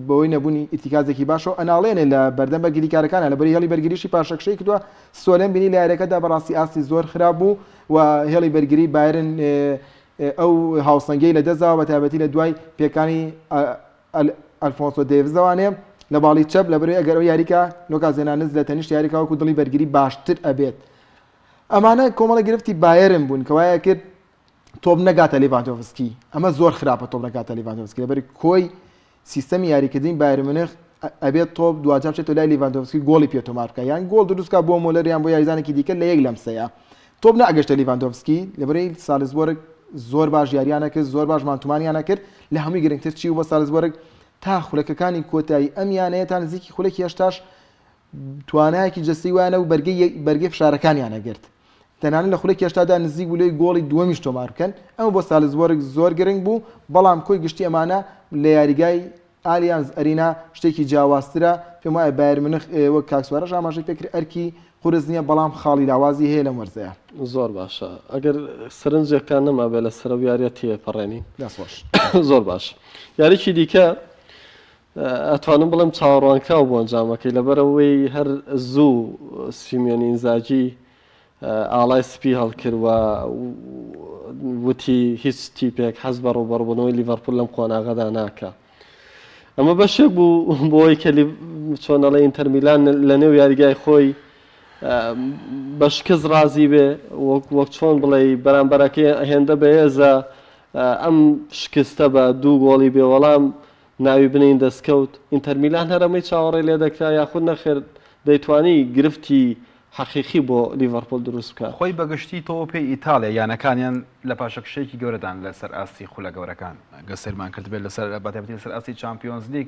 Speaker 3: بەوەی نەبوونی ئیرتیکازێکی باشەوە ئەناڵێنێ لە بەردەم بەرگریکارەکانە لەبەر هێڵی بەرگریشی پاشەکشەی کردووە سۆلێن بینی لە یاریەکەدا بەڕاستی ئاستی زۆر خراپ بوو و هێڵی بەرگری بارن ئەو هاوسەنگەی لە دەستەوە بە تایبەتی لە دوای پێکانی ئەلفۆنسۆ دێڤزەوانێ لە باڵی چەپ لەبەرەوەی ئەگەر ئەو یاریکە لۆکازێنانز لە تەنیشت یاریکا وەکو دڵی بەرگری باشتر ئەبێت ئەمانە کۆمەڵە گرفتی بایرن بوون کەوایە کرد تۆپ نەگاتە لیڤاندۆڤسکی ئەمە زۆر خراپە تۆپ نەگاتە لیڤاندۆڤسکی لەبەر کۆی سیستەمی یاریکردنی بایر مونیخ ئەبێت تۆپ دوجار بچێتەوە لای لیڤاندۆڤسکی گۆڵی پێتۆمار بکە یان گۆڵ دروستکە بۆ مۆلەر یان بۆ یاریزانێکی دیکە لە یەک لەمسەیە تۆپ نەئەگەشتە لیڤاندۆڤسکی لەبەرەی سالزبۆرگ زۆر باش یاریانە کرد زۆر باش مانتومانیانە کرد لە هەمووی گرنگتر چی و بە سالزبۆرگ تا خولەکەکانی کۆتایی ئەمیانەیە تا نزیکی خولەکی هێشتاش توانایەکی جەستی وایە و بەرگەی فشارەکانیانە گرت تەنانەت لە خولەکی هێشتادا نزیک بوو لێی گۆڵی دووەمیش تۆمار بکەن ئەمە بۆ سالزبۆرگ زۆر گرنگ بوو بەڵام کۆی گشتی ئەمانە لە یاریگای ئالیانز ئەرینا شتێکی جیاوازترە پێم وایە بایر مونیخ وەک کاکسوارەش ئاماژەی پێکرد ئەرکی قورس نییە بەڵام خاڵی لاوازی هەیە لەم وەرزەیە
Speaker 1: زۆر باشە ئەگەر سەرنجێکان نەما بێ لە سەرەوە یاریە تێپەڕێنی زۆر باش یاریکی دیکە ئەتوانم بڵێم چاوەڕوانکراو بۆ ئەنجامەکەی لەبەرەوەی هەر زوو سیمیۆنی ئینزاجی ئاڵای سپی هەڵکردوە وتی هیچ تیپێک حەز بە ڕووبەڕبوونەوەی لیڤەرپوڵ لەم قۆناغەدا ناکە ئەمە بەشێک بوو بۆی کە چۆنەڵێ ئینتەر میلان لە نێو یاریگای خۆی بە شکست ڕازی بێ وەک چۆن بڵێ بەرامبەرەکەی هێندە بەهێزە ئەم شکستە بە دوو گۆڵی بێوەڵام ناوی بنین دەستکەوت ئینتەر میلان هەرەمەی چاوەڕێ لێ دەکرا یاخود نەخێر دەیتوانی گرفتی حەقیقی بۆ لیڤەرپوڵ دروست بکە
Speaker 2: خۆی بەگشتی تۆ پێی ئیتالیا یانەکانیان لە پاشەکشەیەکی گەورەدان لەسەر ئاستی خولە گەورەکان گەسەرمان کرد بێت لەسەر بەتایبەتی لەسەر ئاستی چامپیۆنز لیگ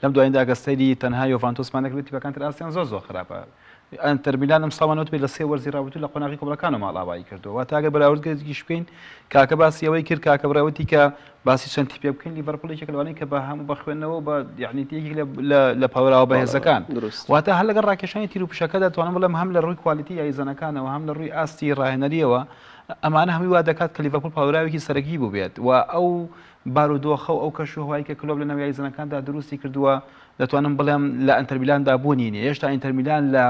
Speaker 2: لەم دواییندا گەستەری تەنها یۆڤانتۆسمان نەکرد تیپەکانتر ئاستیان زۆر خراپە ئەنتەر میلان ئەم ساڵانەوە بێت لە سێ وەرزی ڕابردوو لە قۆناغی کۆمەڵەکانە ماڵاوایی کردەوە تاگە بەراوردگەزیش بکەین کاکە باسی ئەوەی کرد کاکە بڕاوەتی کە باسی چەند تیپێ بکەین لیڤەرپوڵێکێک لەوانەی کە بە هەموو بەخوێندنەوە بە یعنیتیەکی لە پاوراوە بەهێزەکان واتە هەر لەگەڵ ڕاکێشانی تیر و پشەکەدا دەتوانم بڵێم هەم لە ڕووی کوالیتی یاریزانەکانەوە هەم لە ڕووی ئاستی ڕاهێنەریەوە ئەمانە هەمووی وا دەکات کە لیڤەرپوڵ پاوراوێکی سەرەکی بوو بێت و ئەو بارودۆخە و ئەو کەش و هەوایی کە کلۆب لە ناو یاریزانەکاندا دروستی کردووە دەتوانم بڵێم لە ئەنتەر میلاندا بوونی نیە هێشتا ئینتەر میلان لە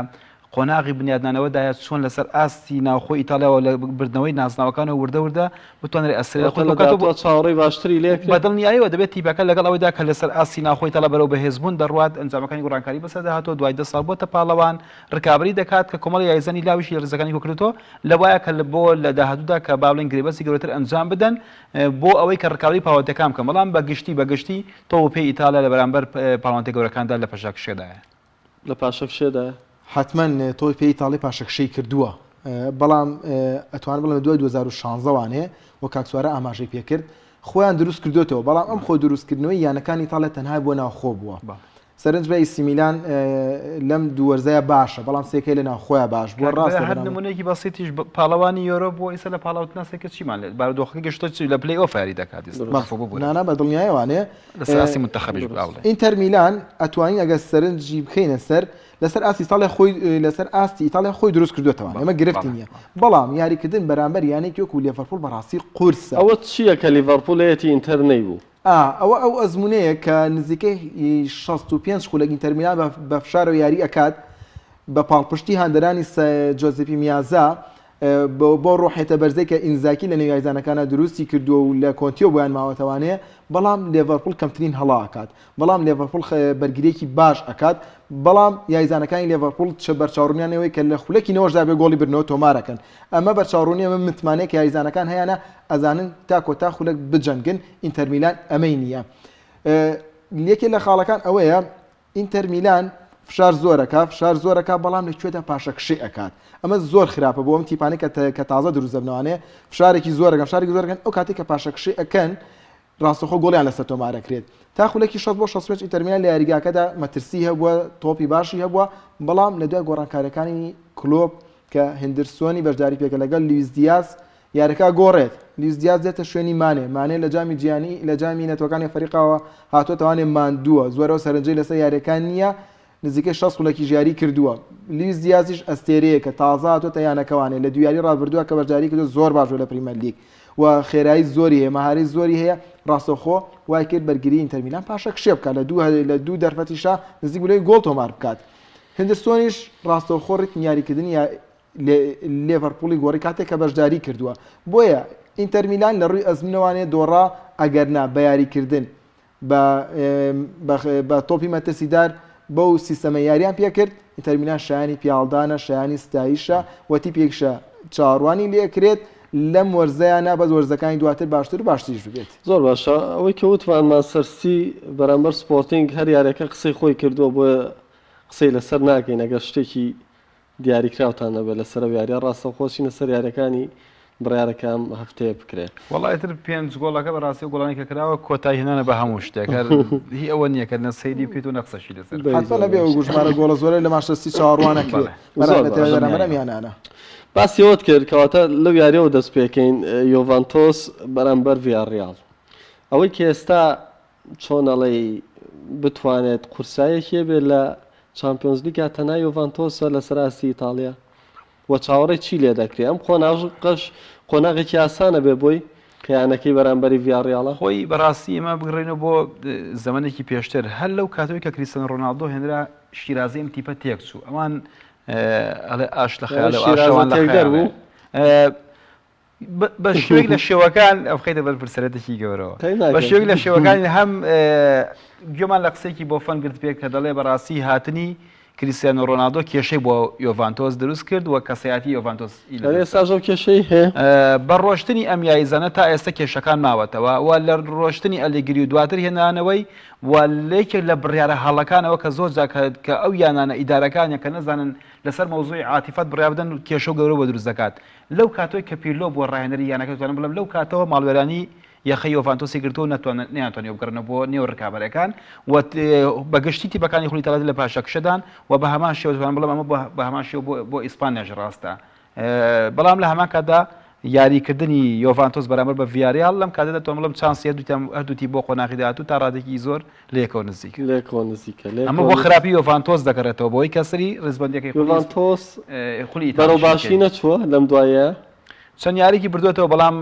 Speaker 2: قۆناغی بنیادنانەوەدایە چۆن لەسەر ئاستی ناوخۆی ئیتالیا لە بردنەوەی نازناوەکانەوە وردە بتوانێت ئەسرێت
Speaker 1: خۆ چاوەڕێی باشتری لێ
Speaker 2: بەدڵنیاییەوە دەبێت تیپەکە لەگەڵ ئەوەیدا کە لەسەر ئاستی ناوخۆی ئیتالیا بەرەو بەهێزبوون دەڕوات ئەنجامەکانی گۆڕانکاری بەسەردا هاتۆ دوای 10 ساڵ بۆتە پاڵەوان ڕکابی دەکات کە کۆمەڵی یاریزانی لاویشی ڕزەکانی کۆکردەوە لە وایە کە بۆ لە داهاتوودا کە باڵێن گرێبەسی گەورەتر ئەنجام بدەن بۆ ئەوەی کە ڕکابی پاوەتەکان بکەن بەڵام بەگشتی تۆ پێی ئیتالیا لە بەرامبەر پاڵەوانتە گەورەکاندا لە پەشاکشێدایە
Speaker 1: لە پاشەکشێدایە
Speaker 3: حتمما تۆی پێی ئیتاڵی پاشەکشەی کردووە بەڵام ئەتوان بڵێن دوای 2016 وانێ وە کاکسوارە ئاماژەی پێکرد خۆیان دروست کردوێتەوە بەڵام ئەم خۆ دروستکردنەوەی یانەکانی ئیتاڵیا تەنها بۆ ناوخۆ بووە سەرنج بە ئێسی میلان لەم دووەرزەیە باشە بەڵام سێکەی لە ناوخۆیە باش بووە ڕاستە
Speaker 2: هەر نمونەیەکی بەسیتیش پاڵەوانی یۆرۆ بۆ ئیسە لە پاڵاوتناسێکە چیمان لێت بارودۆخەکە گەشتۆ لە پلەی ئۆفاری دەکات
Speaker 3: نانا بە دڵنیایەوانێ
Speaker 2: لە ساسی منتەخەبیش بڵێ
Speaker 3: ئینتەر میلان ئەتوانین ئەگەر سەرنجی بخینە سەر لەسەر ئاستی ئیتالیا خۆی لەسەر ئاستی ئیتالیا خۆی دروست کردوێتەوە ئێمە گرفتی نییە بەڵام یاریکردن بەرامبەر یانێکی وەکو لیڤەرپوڵ بەڕاستی قورسە
Speaker 1: ئەوە چییە کە لیڤەرپوڵ هەیەی ئینتەر نەیبوو
Speaker 3: ئەو ئەزمونەیە کە نزیکەی 65 خولێک ئینتەر میلان بە فشارەوە یاری ئەکات بە پاڵپشتی هاندەرانی جۆزپی میازا بۆ ڕۆحێتە بەرزەی کە ئینزاکی لە نێوایزانەکانە دروستی کردووە و لە کۆنتیۆ بۆیان ماوەتەوانەیە بەڵام لیڤەرپوڵ کەمترین هەڵا ئەکات بەڵام لیڤەرپوڵ بەرگریەکی باش ئەکات بەڵام یایزانەکانی لیڤەرپوڵ بەرچاوڕوونیانەوەی کە لە خولەکی نەوەشدا بێ گۆڵی برنەوە تۆمارەکەن ئەمە بەرچاوڕوونی ئەمە متمانەیە کە یایزانەکان هەیەە ئەزانن تا کۆتا خولەک بجەنگن ئینتەر میلان ئەمەی نییە یەکێ لە خاڵەکان ئەوەیە ئینتەر میلان فشار زۆرەکە بەڵام لەکوێدا پاشەکشی ئەکات ئەمە زۆر خراپە بۆ ئەم تیپانەی کە تازە دروست دەبنەوەوانێ فشارێکی زۆرەکەن ئەو کاتێک کە پاشەکشی ئەکەن ڕاستەخۆ گۆڵیان لەسەر تۆمارەکرێت تا خولەکی 6 بۆ 6 ئینتەر میلان لە یاریگاکەدا مەترسی هەبووە تۆپی باشی هەبووە بەڵام لە دوای گۆڕانکاریەکانی کلۆب کە هندرسۆنی بەشداری پێکە لەگەڵ لیویس دیاز یارەکە گۆڕێت لیویس دیاز دێتە شوێنی مانێ لە جامی جیانی لە جامی نەتوەکانی فەریقەوە هاتوۆتەوانێ ماندووە زۆرەوە سەرنجەی لەسەر یاریەکان نییە نزیکەی 6 خولەکی ژیاری کردووە لیویس دیازیش ئەستێرەیە کە تازە هاتوۆتە یانەکەوانێ لە دویاری ڕابردووە کە بەشداری کردو زۆر باش لە پریمەر لیگ و خێرایی زۆری هەیە مەهارەی زۆری هەیە ڕاستەخۆ وای کرد بەرگری ئینتەر میلان پاشەکشێ بکات لە دوو دەرفەتیشا نزیک بولەی گۆڵ تۆمار بکات هندرسۆنیش ڕاستەخۆ ڕێتمی یاریکردنی لیڤەرپوڵی گۆڕی کاتێک کە بەشداری کردووە بۆیە ئینتەر میلان لە ڕووی ئەزمونەوانێ دۆڕا ئەگەرنا بە یاریکردن بە تۆپی مەترسیدار بەو سیستەمە یاریان پێکرد ئینتەر میلان شایانی پیاڵدانە شایانی ستایشە وەتی پێکشە چاڕوانی لێکرێت لەم وەرزەیانە بەس وەرزەکانی دواتر باشتر و باشتریش بێت
Speaker 1: زۆر باشە ئەوەی کە وتمان مانسەرسی بەرامبەر سپۆرتینگ هەر یارەکە قسەی خۆی کردووە بۆ قسەی لەسەر ناگەین ئەگەر شتێکی دیاریکراوتان نەبێت لەسەر یاریە ڕاستەخۆشینە سەر یارەکانی بڕیارەکان هەفتەیە بکرێت
Speaker 2: وڵایتر 5 گۆڵەکە بەڕاستی و گۆڵانی کە کراوە کۆتای هێنانە بە هەموو شتێک هی ئەوە نییە کە نەسەیری بکەیت و نەقسەشی لەسەر
Speaker 3: حتما لەبێ ئەو گوژمارە گۆڵە زۆرە لە ماشەستی چاوەڕوانەکرێت بەرامبەرەم یانانە
Speaker 1: باسی ئەوت کرد کەواتە لەو یاریەوە دەست پێکەین یۆڤانتۆس بەرامبەر ڤیاڕیاڵ ئەوەی کە ئێستا چۆنەڵێ بتوانێت قورسایەکێ بێت لە چامپیۆنز لیگا تەنها یۆڤانتۆسە لەسەر ئاستی ئیتاڵیا وە چاوەڕێی چی لێ دەکرێت ئەم قۆناغش قۆناغێکی ئاسانە بێ بۆی کەیانەکەی بەرامبەری ڤیاڕیاڵە
Speaker 2: خۆی بەڕاستی ئێمە بگڕێنەوە بۆ زەمانێکی پێشتر هەر لەو کاتەوەی کە کریستیانۆ ڕۆناڵدۆ هێنرا شیرازی ئەم تیپە تێک چوو ئەمان ئاش لە خەیاڵ
Speaker 1: بوو
Speaker 2: بە شوێک لە شێوەکان ئەو خەیتە بەرپرسەرەتێکی گەورەوە بە شوێک لە شێوەکانی هەم گوێمان لە قسێکی بۆ فەنگرت پێک کە دەڵێ بەڕاستی هاتنی کریستیانۆ ڕۆناڵدۆ کێشەی بۆ یۆڤانتۆس دروست کرد وە کەسایەتی یۆڤانتۆس
Speaker 1: ئێستاژەو کێشەی هەیە
Speaker 2: بە ڕۆشتنی ئەم یایزانە تا ئێستا کێشەکان ماوەتەوە و لە ڕۆشتنی ئەلێگری و دواتر هێنانەوەی و لێکێک لە بڕیارە هەڵەکانەوە کە زۆر کە ئەو یانانە ئیدارەکانە کە نەزانن لەسەر مەوزوعی عاتیفەت بڕیا بدەن کێشە گەورە بۆ دروست دەکات لەو کاتۆی کە پیرلۆ بۆ ڕاهێنەری یانەکە توانم بڵم لەو کاتەوە ماڵوێرانی یەخەی یۆڤانتۆسی گرتووە نەیانتوانێت بگەڕنەوە بۆ نێو ڕکابەرەکان و بەگشتی تیپەکانی خولی تەڵات لە پاشەکشەدان و بە هەمان شێوە توانم بڵم ئەمە بە هەمان شێوە بۆ ئیسپانیاش ڕاستە بەڵام لە هەمان کاتدا یاریکردنی یۆڤانتۆس بەرامبەر بە ڤیاڕیاڵ لەم کاتەدا توانم بڵم چانسی هەردووتی بۆ قۆناغی داهاتوو تا ڕادێکی زۆر لێکەوە نزیکە ئەمە بۆ خراپی یۆڤانتۆس دەکەرێتەوە بۆی کەسری ڕزبەندیەکەی
Speaker 1: یۆڤانتۆس بەرەو باشی نەچووە لەم دوایە
Speaker 2: چەند یاریکی بردوێتەوە بەڵام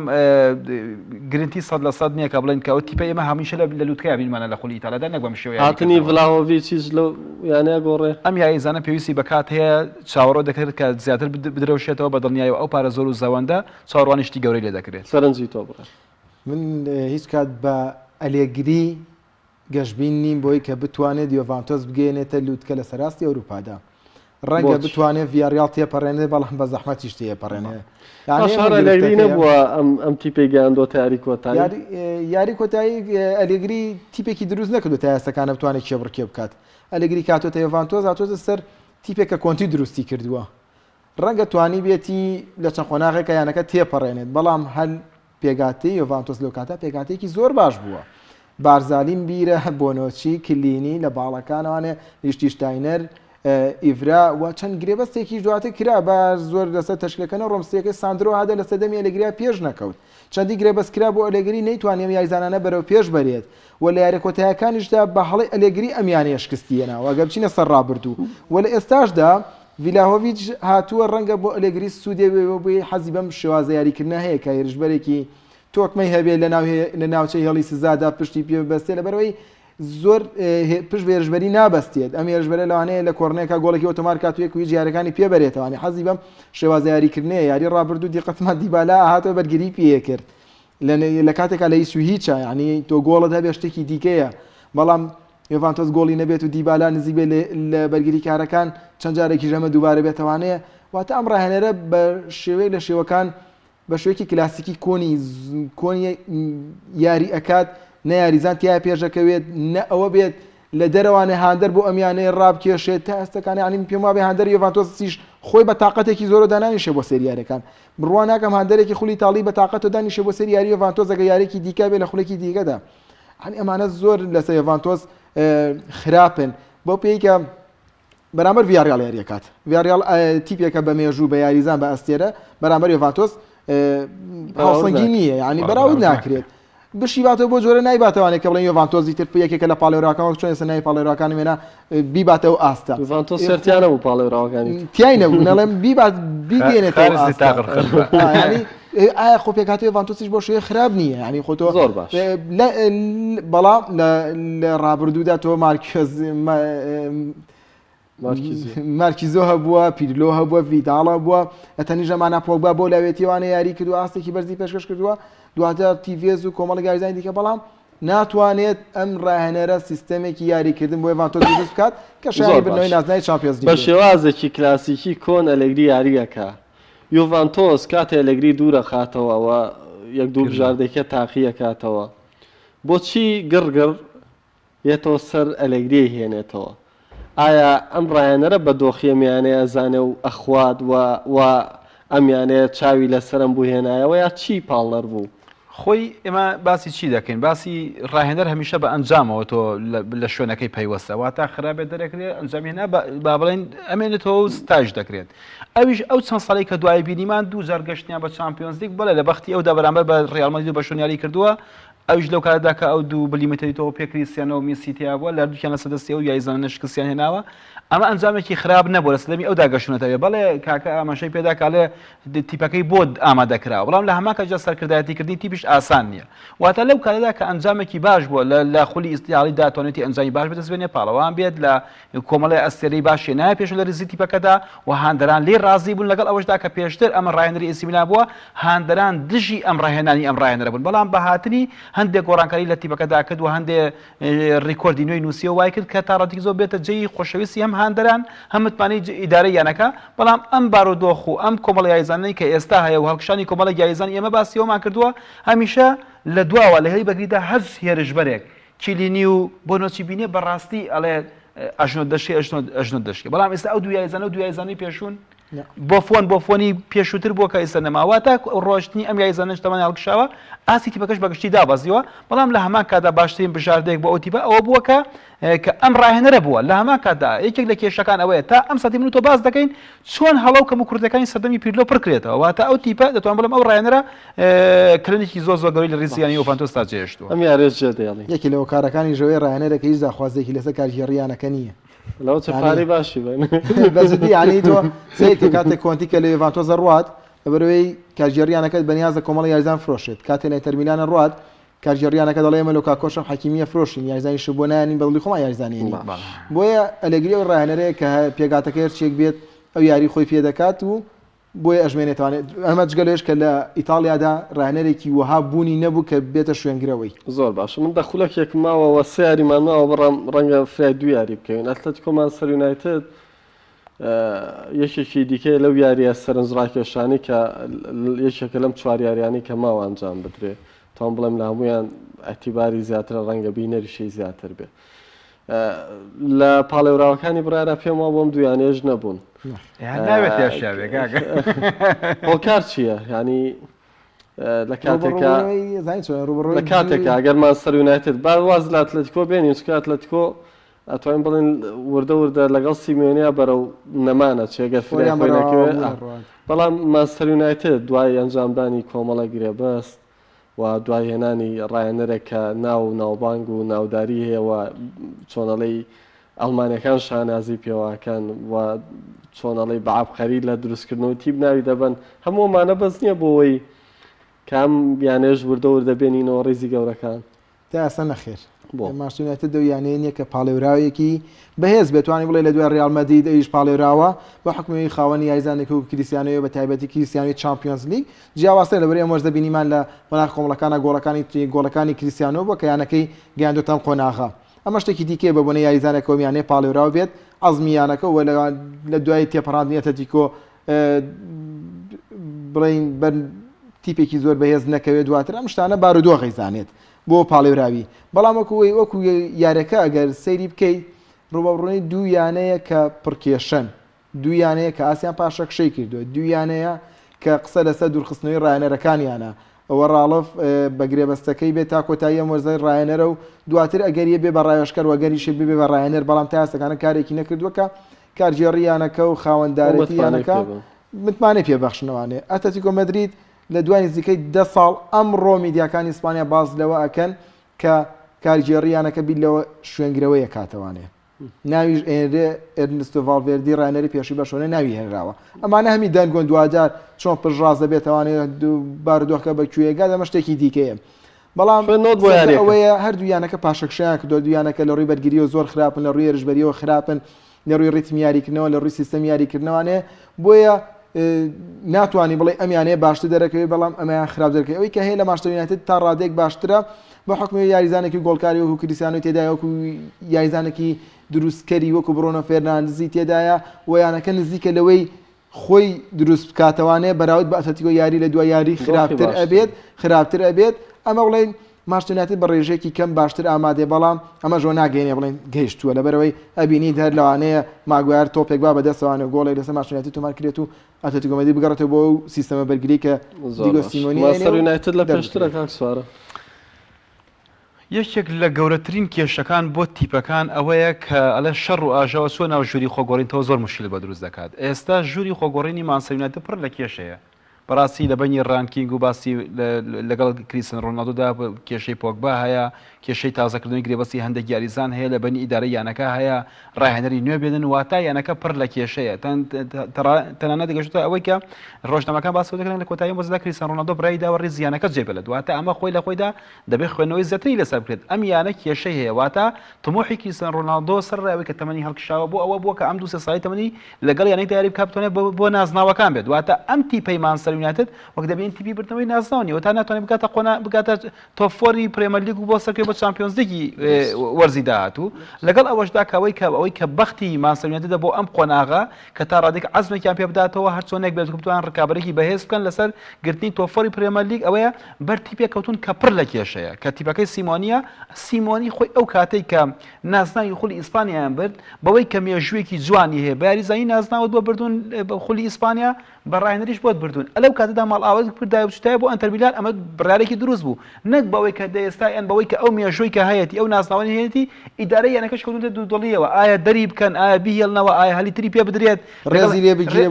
Speaker 2: گرنتی 100% نییە کە بڵێن کە ئەو تیپە ئێمە هەمیشە لە لووتکە بینمانە لە خولی ئیتالیا نەک بەم شێوەیە
Speaker 1: هاتنی ڤلاهۆڤیچیش لەو یانەیە گۆڕێ
Speaker 2: ئەم یاریزانە پێویستی بەکات هەیە چاوەڕۆ دەکرێت کە زیاتر بدرەوشێتەوە بە دڵنیایەوە ئەو پارە زۆر و زەوەندە چاوەڕوانیشتی گەورەی لێ دەکرێت
Speaker 1: سەرنجی تۆ بڕێ
Speaker 3: من هیچ کات بە ئەلێگری گەشتبین نیم بۆی کە بتوانێت یۆڤانتۆس بگەێنێتە لووتکە لە سەراستی ئەوروپادا ڕەنگە بتوانێت ڤیاریال تێپەڕێنێت بەڵام بە زەحمەتیش تێپەڕێنێت
Speaker 1: ئەلێگری نەبووە ئەم تیپی گەیاندۆتە یاری کۆتایی
Speaker 3: یاری کۆتایی ئەلێگری تیپێکی دروست نەکردو تا ئێستەکانە بتوانێت کێبڕکێ بکات ئەلێگری کاتۆتە یۆڤانتۆس هاتۆتە سەر تیپێکە کۆنتی دروستی کردووە ڕەنگە توانی بێتی لە چەند قۆناغێکە یانەکە تێپەڕێنێت بەڵام هەل پێگاتی یۆڤانتۆس لەو کاتە پێگاتێکی زۆر باش بووە بارزالین بیرە بۆنۆچی کلینی لە باڵەکانەوانێ لیشتیشتاینەر ئیڤرا و چەند گرێبەستێکی دواتر کرا بە زۆر لەسەر تەشکیلەکەنە ڕۆمسیەکەی ساندرۆ هادە لە سەدەمی ئەلێگریا پێش نەکەوت چەندی گرێبەست کرا بۆ ئەلێگری نەیتوانێم یاریزانانە بەرەو پێش بەرێت و لە یاریە کۆتاییەکانیشدا بە هەڵی ئەلێگری ئەمیانەیە شکستیەنەوە ئەگە بچینە سەر ڕابردوو و لە ئێستاشدا ڤیلاهۆڤیچ هاتووە ڕەنگە بۆ ئەلێگری سوودێ بۆی حەزی بەم شێوازە یاریکردنە هەیە کە هێرشبەرێکی تۆکمەی هەبێت لە ناوچەی هێڵی سزادا پشتی پێ بەستێ لەبەرەوەی زۆر پشت بە هێرشبەری نابەستێت ئەم هێرشبەرە لەوانەیە لە کۆرنەیەکە گۆڵێکی ئۆتۆمات کاتوویەک و یاریەکانی پێ بەرێتەوەی حەزی بەم شێوازە یاریکردنەیە یاری ڕابردوو دیقەتمان دیبالا هاتەوە بەرگری پێ کرد لە کاتێکا لە هیچ هیچە ینی تۆ گۆڵت هەبێ شتێکی دیکەیە بەڵام یۆڤانتۆس گۆڵی نەبێت و دیبالا نزیک بێت لە بەرگری کارەکان چەند جارێکی ژەمە دووبارە بێتەوانەیە واتە ئەم ڕاهێنەرە بە شێوەیە لە شێوەکان بە شوێکی کلاسیکی کۆنی یاری ئەکات نە یاریزان تیا پێشەکەوێت نە ئەوە بێت لە دەرەوانێ هاندەر بۆ ئەمیانەیە ڕابکێشێت تا ئێستەکانی عنیم پێم وابێ هاندەر یۆڤانتۆسیش خۆی بە تااقەتێکی زۆر دانانیشە بۆ سریارەکان بڕوان ناکەم هاندەرێکی خولی تاڵی بە تااقەت و دانیشە بۆ سەر یاری یۆڤانتۆس ئەگە یارێکی دیکە بێ لە خولێکی دیکەدا ئەمانە زۆر لەسەر یۆڤانتۆس خراپن بۆ پێی کە بەرامبەر ڤیاریال یاریەکات ڤیاریال تیپێکە بە مێژوو بە یاریزان بە ئەستێرە بەرامبەر یۆڤانتۆس هاوسەنگی نییە ینی بەراورد ناکرێت بشیباتەوە بۆ جۆرە نایباتەوانێت کە بڵێن یۆڤانتۆزی تر یەکێکە لە پاڵێراکانەوە چۆن ئێستا نای پاڵێراکانی مێنا بیباتەوە ئاستا
Speaker 1: یۆڤانتۆس سەرتیانە بوو پاڵێراوەکانی
Speaker 3: تیای نەبوو نەڵێم بیگەێنێتەوە ینی ئایا خۆ پێکاتی یۆڤانتۆسیش بۆ شوێ خراپ نییە ینی خۆ تۆ
Speaker 1: زۆر باش
Speaker 3: بەڵام لە ڕابردوودا تۆ مارکیزۆ هەبووە پیرلۆ هەبووە ڤیداڵە بووە ئەتەنی ژەمانە پۆگبا بۆ لاوێتیوانە یاری کردو ئاستێکی بەرزی پێشکەش کردووە دواتر تیڤێز و کۆمەڵی یاریزانی دیکە بەڵام ناتوانێت ئەم ڕاهێنەرە سیستەمێکی یاریکردن بۆ یۆڤانتۆس دروست بکات کە شایەنی بردنەوەی نازناوی چامپیۆنز لیگ
Speaker 1: بە شێوازێکی کلاسیکی کۆن ئەلێگری یاریەکە یۆڤانتۆس کاتێ ئەلێگری دوورە خاتەوە یەک دوو بژاردێکە تاقیە کاتەوە بۆچی گڕگڕ یێتەوە سەر ئەلێگری هێنێتەوە ئایا ئەم ڕاهێنەرە بە دۆخی ئەمیانەیە ئەزانێ و ئەخوات و ئەمیانەیە چاوی لەسەرم بوو هێنایەوە یا چی پاڵنەر بوو
Speaker 2: خۆی ئێمە باسی چی دەکەین باسی ڕاهێنەر هەمیشە بە ئەنجامەوە تۆ لە شوێنەکەی پەیوەستە واتە خراپێت دەرەکرێت ئەنجامێنە با بڵێن ئەمێنێتەوە ستاژ دەکرێت ئەویش ئەو چەند ساڵی کە دوای بینیمان دوو جار گەشتیان بە چامپیۆنز لیگ بەڵێ لە بەختی ئەودا بەرامبەر بە ڕیال مەدرید بە شوێنیاری کردووە ئەوش لەو کاردا کە ئەو دوو بلیمەتەوە پێ کریستیانەوە میسیتیا بووە لە دووکیان لە سەدەستی و یاریزانە شکستیان هێناوە ئەمە ئەنجامێکی خراپ نەبوو لە سلەمی ئەودا گەشتونەتەوێ بەڵێ کاکە ئاماژەی پێدا کاڵێ تیپەکەی بۆ ئامادەکرا بەڵام لە هەمان کەجا سەرکردایەتیکردنی تیپیش ئاسان نییە واتە لەو کاردا کە ئەنجامێکی باش بووە لە خولی ئیستیاڵی داتوانێتی ئەنجامی باش بەدەستبێنێ پاڵەوان بێت لە کۆمەڵی ئەستێرەی باشی نایە پێش لە ریزی تیپەکەدا و هاندەران لێ ڕازی بوون لەگەڵ ئەوەشدا کە پێشتر ئەمە ڕاهێنەری ئێسی میلان بووە هاندەران دژی ئەم ڕاهێنانی ئەم ڕاهێنەرە بوون بەڵام بە هاتنی هەندێک گۆڕانکاری لە تیپەکەدا کرد و هەندێک ڕیکۆردی نوێی نووسیەوە وای کرد کە تا ڕاتێکی زۆر بێتە جێی خۆشەویستی هەم هاندەران هەم متمانی ئیدارەی یانەکە بەڵام ئەم بارودۆخ و ئەم کۆمەڵی یاریزانەی کە ئێستا هەیە و هەڵکشانی کۆمەڵی یاریزانی ئێمە باسیەوەمان کردووە هەمیشە لە دواوە لە هێڵی بەگریدا هەز هێرشبەرێک کیلینی و بۆنۆچی بینێ بەڕاستی ئەڵێ ئەژنۆت دەشی ئەژنۆت دەشکی بەڵام ئێستا ئەو دوو یاریزانە و دوو یاریزانەی پێشوون بۆ فۆنی پێشووتر بووە کە ئێستا نەماواتە ڕۆشتنی ئەم یاریزانەش تەمەنی هەڵکشاوە ئاسی تیپەکەش بەگشتی دابەزیوە بەڵام لە هەمان کاتدا باشترین بژاردەیەک بۆ ئەو تیپە ئەوە بووە کە ئەم ڕاهێنەرە بووە لە هەمان کاتدا یەکێک لە کێشەکان ئەوەیە تا ئەم سەتی من تۆ باز دەکەین چۆن هەڵەو کەم و کوردەکانی سەردەمی پیرلۆ پڕ کرێتەوە واتە ئەو تیپە دەتوان بڵێم ئەو ڕاهێنەرە کلێنێکی زۆر گەورەی لە ڕیزیانی یۆڤانتۆس تا جێهێشتووە
Speaker 1: ئەم یاریش جێ دێڵی
Speaker 3: یەکی لەوە کارەکانی ژەوەی ڕاهێنەرێکە هیچ داخوازێکی لەسەر کارژێڕیانەکە نییە
Speaker 1: لەو چ پارەی باشی بن
Speaker 3: بەزدی ینی تۆ سێ کاتێک کۆنتی کە لە یۆڤانتۆس ڕوات بەبەرەوەی کارژێڕیانەکەت بەنیازە کۆمەڵی یاریزان فرۆشێت کاتێ لە ئینتەرمیلانە ڕات کارژێڕیانەکە دەڵێ ئێمە لۆکاکۆشم حەکیمیە فرۆشین یاریزانی شبوو نانی بەڵی خۆمان یاریزانانی بۆیە ئەلێگری و ڕاهێنەرەیە کە پێگاتەکە هەرچێک بێت ئەو یاری خۆی پێ دەکات و بۆیە ئەژمێنێتوانێت ئەمە جگەلێش کە لە ئیتاڵیادا ڕاهێنەرێکی وەها بوونی نەبوو کە بێتە شوێنگرەوەی
Speaker 1: زۆر باش من دەخولەکێک ماوەوە سێ یاریمان ماوە بەڕام ڕەنگە فرای دو یاری بکەین ئەتلەتیکۆ مانچستەر یونایتد یەکێکی دیکەی لەو یاریە سەرنجڕاکێشانی کە یەکێکە لەم چوار یاریانی کە ماوە ئەنجام بدرێ تۆم بڵێم لە هەمویان ئەتیباری زیاترە ڕەنگە بینەریشەی زیاتر بێ لە پاڵێوراوەکانی برایرە پێم وا بۆم دویانێژ نەبوون
Speaker 2: ناوێت یاشاوێ کاکە
Speaker 1: هۆکار چییە ینی لە کاتێکە ئەگەر مانچستەر یونایتد با واز لە ئەتلەتیکۆ بێنین چکە ئەتلەتیکۆ ئەتوانین بڵێن وردە وردە لەگەڵ سیمێنیا بەرەو نەمانە چێگەر فریان خۆی نەکەوێت بەڵام مانچستەر یونایتد دوای ئەنجامدانی کۆمەڵە گرێبەست و دوای هێنانی ڕایەنەرێک کە ناو ناوبانگ و ناوداری هەیە و چۆنەڵی ئەڵمانیەکان شانازی پێواکەن و چۆنەڵی بەعابخەری لە دروستکردنەوە تیب ناوی دەبن هەموومانە بەس نییە بۆەوەی کام یانێژ وردە وردە بێنینەوە ڕێزی گەورەکان
Speaker 3: تا ئەسە نەخێر ماشتونێتە دەویانەیە نیە کە پاڵێوراوێکی بەهێز بێتوانی بڵێ لە دوای ڕیال مەدرید ئەویش پاڵێوراوە بە حکومی خاوەنی یاریزانێک و کریستیانەوە بە تایبەتی کریستیانی چامپیۆنز لیگ جیاوازتر لەبەر ئەمەش دەبینیمان لە بەناخ کۆمەڵەکانە گۆڵەکانی کریستیانۆ بۆ کە یانەکەی گەیاندۆتان قۆناغا ئەمە شتێکی دیکێ بە بۆنە یاریزانێکەوە میانەیە پاڵێوراو بێت ئەزمیانەکە و لە دوای تێپەڕاندنی ئەتلتیکۆ بڵین بەر تیپێکی زۆر بەهێز نەکەوێت دواتر ئەم شتانە بارودۆ غەیزانێت بۆ پاڵێوراوی بەڵام وەکو یارەکە ئەگەر سەیری بکەیت ڕوبەڕوونی دوو یانەیە کە پڕکێشن دوو یانەیە کە ئاسیان پاشەکشەی کردووە دوو یانەیە کە قسە لەسەر دوورخستنەوەی ڕایەنەرەکانیانە ئەوە ڕاڵف بە گرێبەستەکەی بێت تا کۆتایی مۆرزای ڕایەنەرە و دواتر ئەگەریە بێ بە ڕایشکەر وەگەریشە بێ بە ڕایەنەر بەڵام تا ئێستاکانە کارێکی نەکردووەکە کارژێڕیانەکە و خاوەنددارەتیانەکە متمانەی پێبەخشنەوەوانێ ئەتلتیکۆ مەدرید لە دوای نزیکەی 10 ساڵ ئەمڕۆ میدیاکانی ئیسپانیا باز لەوە ئەکەن کە کارژێڕیانەکە بیت لەوە شوێنگرەوەیە کاتەوانێ ناویش ئێرێ ئێرنستۆ ڤالڤێردی ڕایەنەری پێشی بەشۆنە ناوی هێنراوە ئەمانە هەمی دەنگۆن دوجار چۆن پژڕاز دەبێتەوانێت بارودۆخەکە بە کوێگا دەمە شتێکی دیکەیە بەڵام ئەوەیە هەردوویانەکە پاشەکشیان کە دویانەکە لە ڕووی بەرگریەوە زۆر خراپن لە ڕووی هێرشبەریەوە خراپن لە ڕووی ڕیتمی یاریکردنەوە لە ڕووی سیستەم یاریکردنەوەوانێ بۆیە ناتوانانی بڵێ ئەمیانەیە باشتر دەرەکەوێت بەڵام ئەمیان خراپ دەرەکەی ئەوەی کە هەیە لە مانچستەر یونایتد تا ڕادێک باشترە بە حکمی یاریزانێکی گۆڵکاری وەکو کریستیانۆ تێدایە وەکو یاریزانێکی دروستکەری وەکو برۆنۆ فێرناندزی تێدایە ویانەکە نزیکە لەوەی خۆی دروست بکاتەوانێ بەراورد بە ئەتلتیکۆ یاری لە دوای یاری خراپتر ئەبێت ئەمە بڵێن مانچستەر یونایتد بە ڕێژێکی کەم باشتر ئامادێ بەڵام ئەمە ژۆ ناگەینێ بڵێن گەیشتووە لەبەرەوەی ئەبینی هەر لەوانەیە ماگوار تۆپێک با بەدەستەوانە گۆڵی لەسەر مانچستەر یونایتد تۆمار کرێت و ئەتلتیکۆ مەدرید بگەڕێتەوە بۆ سیستەمە بەرگری کە دیگۆ سیمۆنی
Speaker 1: مانچستەر یونایتد لە پێشترە کاک سوارە
Speaker 2: یەکێک لە گەورەترین کێشەکان بۆ تیپەکان ئەوەیە کە ئەلە شەڕ و ئاژەوە چۆن ناو ژووری خۆگۆڕینەوە زۆر مشکل بە دروست دەکات ئێستا ژووری خۆگۆڕینی مانچستەر یونایتد پڕ لە کێشەیە بەڕاستی لە بەنی ڕانکینگ و باسی لەگەڵ کریستیانۆ ڕۆناڵدۆدا کێشەی پۆگبا هەیە کێشەی تازەکردنی گرێبەستی هەندێک یاریزان هەیە لە بەنی ئیدارەی یانەکە هەیە ڕاهێنەری نوێ بێنن واتای یانەکە پڕ لە کێشەیە تەنانەت دەگەشتە ئەوەی کە ڕۆژنامەکان باس دەکەن لە کۆتایی مۆزدا کریستیانۆ ڕۆناڵدۆ برایداوە ڕێز یانەکە جێبێت دواتە ئەمە خۆی لە خۆیدا دەبێت خوێندنەوەی زیاتری لەسەر بکرێت ئەم یانە کێشەی هەیە واتە تمۆحی کریستیانۆ ڕۆناڵدۆ سەر ڕاوی کە تەمەنی هەڵکشاوە بۆ ئەوە بووە کە ئەم دوو سێ ساڵی تەمەنی لەگەڵ یانەی یاری بکاتێت بۆ نازناوەکان بێت دواتە ئەم تیپەی مانچستەر یونایتد وەک دەبێن تیپی بردنەوەی نازناونیەوە تا ناتوانێت بگاتە تۆپ-فۆری پرێمەر لیگ و بۆ سەرکەوت بە چامپیۆنز لیگی وەرزی داهاتوو لەگەڵ ئەوەشدا ئەوەی کە بەختی مانچستەر یونایتدە بۆ ئەم قۆناغا کە تا ڕادێک عەزمێکیان پێ بداتەوە هەر چۆنێک بێت بتوان ڕکابەرێکی بەهێز بکەن لەسەر گرتنی تۆپ-فۆری پرێمەر لیگ ئەوەیە بەر تیپێک کەوتون کە پڕ لە کێشەیە کە تیپەکەی سیمۆنی خۆی ئەو کاتەی کە نازناوی خولی ئیسپانیایان برد بەوەی کە مێژوویەکی جوانی هەیە بە یاریزانی نازناوت بۆ بردون خولی ئیسپانیا بە ڕاهێنەریش بۆت بردون ئەلەو کاتەدا ماڵ ئاوەت کردای بچتایە بۆ ئەنتەرمیلان ئەمە بڕارێکی دروست بوو نەک بەوەی کە دەئێستایان بەوەی کە ئەو مێژووی کە هەیەی ئەو نازناوانی هەیەی ئیدارەی یانەکەش کەوتونتە دوودڵیەوە ئایا دەری بکەن ئایا بیهێڵنەوە ئایا هەلیتری پێ بدرێت
Speaker 3: ڕێزی لێ بگرێت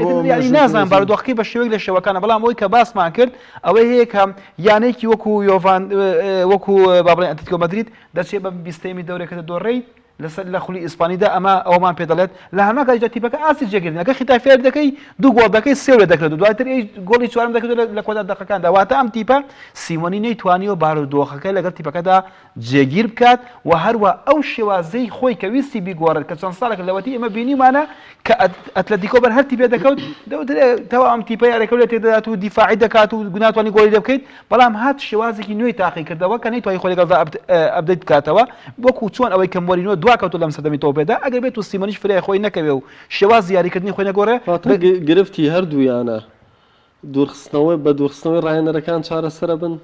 Speaker 2: نازان بارودۆخەکەی بە شێوەیەک لە شێوەکانە بەڵام ئەوەی کە باسمان کرد ئەوەی هەیە کە یانێکی وەکو با بڵێن ئەتلتیکۆ مەدرید دەچێت بە 20 دەورێکەکە دۆڕێیت لە خولی ئیسپانیدا ئەمە ئەومان پێ دەڵێت لە هەما کاتیدا تیپەکە ئاسی جێگیرنەکە خیتا فێر دەکەی دوو گۆڵ دەکەی سێوە دەکرێت و دواتر گۆڵی چوارم دەکرێت لە کۆتا دەقەکاندا واتە ئەم تیپە سیمۆنی نەیتوانیوە بارودۆخەکەی لەگەڵ تیپەکەدا جێگیر بکات و هەروە ئەو شێوازەی خۆی کە ویستی بیگۆڕێت کە چەند ساڵێک لەوەتی ئێمە بینیمانە کە ئەتلەتیکۆ بەر هەر تیپێ دەکەوت تەوا ئەم تیپە یاریەکە تێدەدات و دیفاعی دەکات و ناتوانانی گۆڵی لێ بکەیت بەڵام هات شێوازێکی نوێی تاقی کردەوە کە نەیتوانی خۆی لەگەڵدا ئەبدەیت بکاتەوە وەکو چۆن ئەوەی کە مۆرینۆ دواکەوتو لەم سەردەمی تۆپێدا ئەگەر بێت و سیمۆنیش فرای خۆی نەکەوێ و شێواز یاریکردنی خۆی نەگۆڕێ
Speaker 1: گرفتی هەردوویانە دوورخستنەوەی بە دوورخستنەوەی ڕاهێنەرەکان چارەسەرە بن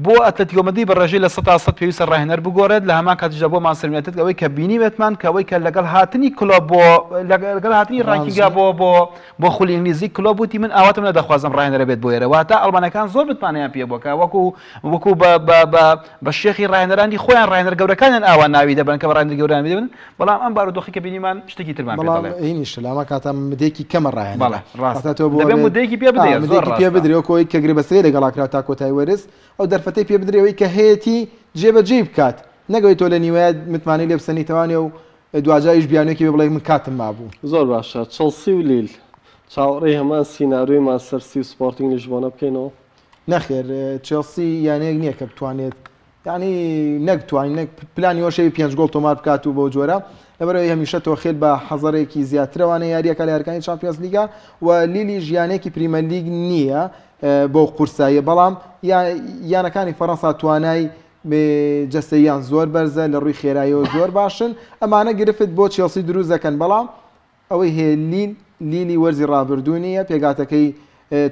Speaker 2: بۆ ئەتلەتیکۆ مەدرید بە ڕێژەی لە 100 پێویستە ڕاهێنەر بگۆڕێت لە هەمان کاتیشدا بۆ ماسەرمێتت ئەوەی کە بینیوێتمان کە ئەوەی کە لەگەڵ هاتنی کلۆب بۆ لەگەڵ هاتنی ڕانکینگا بۆ خولی ئینگلیزی کلۆب وتی من ئاواتم نەدەخوازم ڕاهێنەرە بێت بۆ ئێرە واتە ئەڵمانەکان زۆر بتمانیان پێ بووکە وەکو بە شێخی ڕاهێنەرانی خۆیان ڕاهێنەر گەورەکانیان ئاوا ناوی دەبن کە بە ڕاهێنەر گەوران بێن بەڵام ئەم بارودۆخی کە بینیمان شتێکی ترمان پێ دەڵێت
Speaker 3: ئینیش لەما کاتە مدێکی کەمە ڕاهێنەر
Speaker 2: دەبێت مودەیەکی پێ بدرێت
Speaker 3: مدێکی پێ بدرێت کۆی کە گرێبەسەری لەگەڵاکرا تا کۆتای وەرز ئەو دەرفەتەی پێ بدرێەوەی کە هەیەی جێبەجێ بکات نەگەوەی تۆ لە نیوەیە متمانی لێ بسەنیتەوانێ و دوجایش بیانێکی بڵێ من کاتم مابوو
Speaker 1: زۆر باشە چەلسی و لیل چاوەڕێی هەمان سیناروی ماسەرسی و سپۆرتینگ لیژبۆنە بکەینەوە
Speaker 3: نەخێر چێلسی یانەیەک نییە کە بتوانێت یعنی نەکتوانین پلانی وەشەوی 5 گۆڵ تۆمار بکات و بۆ جۆرە لەبەرەوەی هەمیشە تۆ خێل بە حەزەرێکی زیاترەوانە یاریەکە لە یاریەکانی چامپیۆنز لیگا و لیلی ژیانێکی پریمەر لیگ نییە بۆ قورسایی بەڵام یانەکانی فەڕەنسا توانای جەستەییان زۆر بەرزە لە ڕووی خێراییەوە زۆر باشن ئەمانە گرفت بۆ چێلسی دروست دەکەن بەڵام ئەوەی هەیە لیلی وەرزی ڕابردوونیە پێگاتەکەی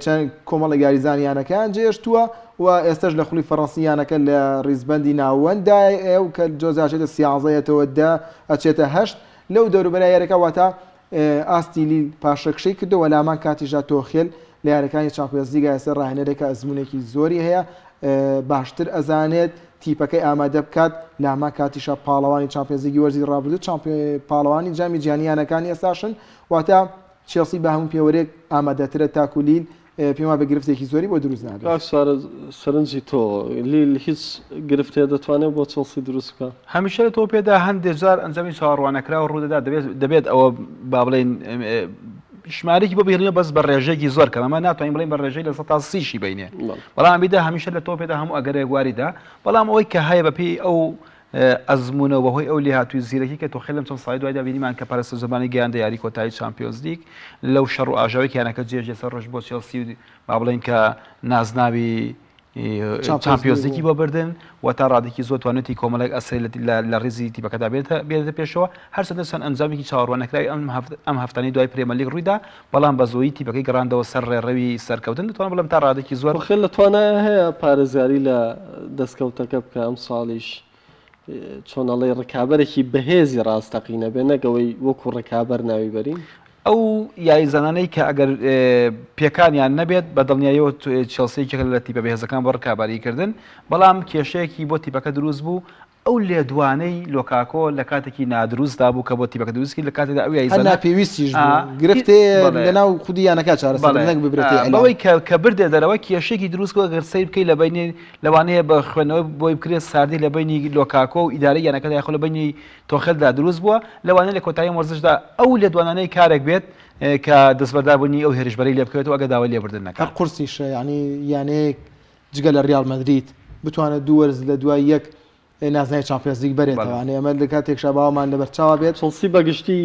Speaker 3: چەند کۆمەڵە یاریزانیانەکان جێشتووە و ئێستش لە خولی فەڕەنسییانەکە لە ڕیزبەندی ناوەندا ئەو کە جۆزاچێتە سیازەیەتەوە دا ئەچێتە هەشت لەو دەوروبەرە یاریەکە واتە ئاستی لیل پاشەکشەی کردەوە لامان کاتیژا تۆخێل لە یاریەکانی چامپیۆنز لیگا ئێستا ڕاهێنەرێکە ئەزمونێکی زۆری هەیە باشتر ئەزانێت تیپەکەی ئامادە بکات لاما کاتیشە پاڵەوانی چامپیۆنز لیگی وەرزی ڕابردوو پاڵەوانی جامی جیهانیانەکانی ئێستاشن واتە چێلسی بە هەموو پێوەرێک ئامادەترە تاکو لیل پێما بە گرفتێکی زۆری بۆ دروست نابێت
Speaker 1: سەرنجی تۆ لیل هیچ گرفتێ دەتوانێت بۆ چێلسی دروست بکات
Speaker 2: هەمیشە لە تۆ پێدا هەندێک جار ئەنجامی چاوەڕوانەکراوە ڕوودەدا دەبێت ئەوە با بڵێن ژمارەی بۆ بهێنە بەس بە ڕێژەیەکی زۆر کەم ئەمە ناتوانین بڵێن بە ڕێژەی لە 130 بینێ بەڵام بیدا هەمیشە لە تۆ پێدا هەموو ئەگەرە گواریدا بەڵام ئەوەی کە هەیە بەپێی ئەو ئەزمونە بەهۆی ئەو لێهاتووی زیرەکی کە تۆ خێلم چەند ساڵی دوایدا بینیمان کە پەرستە زمانی گەیاندە یاری کۆتایی چامپیۆنز لیگ لەو شەڕ و ئاژاوی کیانەکە جێژێ سەر ڕۆژ بۆ چێلسی با بڵێن کە نازناوی چامپیۆنز لیگی بۆ بردن و تا ڕادێکی زۆر توانێتی کۆمەڵێک ئەسری لە ڕێزی تیپەکەدا بێتە پێشەوە هەرچەندە چەند ئەنجامێکی چاوەڕوانەکراوی ئەم هەفتانەی دوای پرێمەر لیگ ڕوویدا بەڵام بە زۆیی تیپەکەی گەڕاندەوە سەر ڕێڕەوی سەرکەوتن دەتوانم بڵێم تا ڕادێکی زۆر
Speaker 1: خێل لە توانای هەیە پارێزگاری لە دەستکەوتەکە بکە ئەم ساڵیش چۆنەڵی ڕکابەرێکی بەهێزی ڕاستەقینە بێ نەگەوەی وەکو ڕکابەر ناوی بەرین
Speaker 2: ئەو یاریزانانەی کە ئەگەر پێکانیان نەبێت بە دڵنیاییەوە چێلسیێکێک لە تیپە بەهێزەکان بۆ ڕکاباریکردن بەڵام کێشەیەکی بۆ تیپەکە دروست بوو ئەو لێدوانەی لۆکاکۆ لە کاتێکی نادروستدا بوو کە بۆ تیپەکە دروستی لە کاتێکدا ئەو یاریزانە
Speaker 3: پێویستیش گرفتێ لەناو خودیانەکە چارەسەر ببرێتێ
Speaker 2: ئەوەی کە بردێ دەرەوە کێشێکی دروستکەوە گەر سیر بکەی لە بینی لەوانەیە بە خوێنەوەی بۆی بکرێت ساردی لە بینی لۆکاکۆ و ئیدارەی یانەکەدا یاخۆ لە بینی تۆخێلدا دروست بووە لەوانەیە لە کۆتایی وەرزشدا ئەو لێدوانانەی کارێک بێت کە دەستبەردابوونی ئەو هێرشبەرەی لێ بکەوێتەوە ئەگە داوای لێبردن نەکات
Speaker 3: قورسیشە یعنی یانەیەک جگە لە ریال مەدرید بتوانێت دوو وەرز لە دوای یەک نازنای چامپیۆنز لیگ بەرێتەوە ئەمە لە کاتێکشا باوەمان لەبەر چاوە بێت
Speaker 1: چڵسی بەگشتی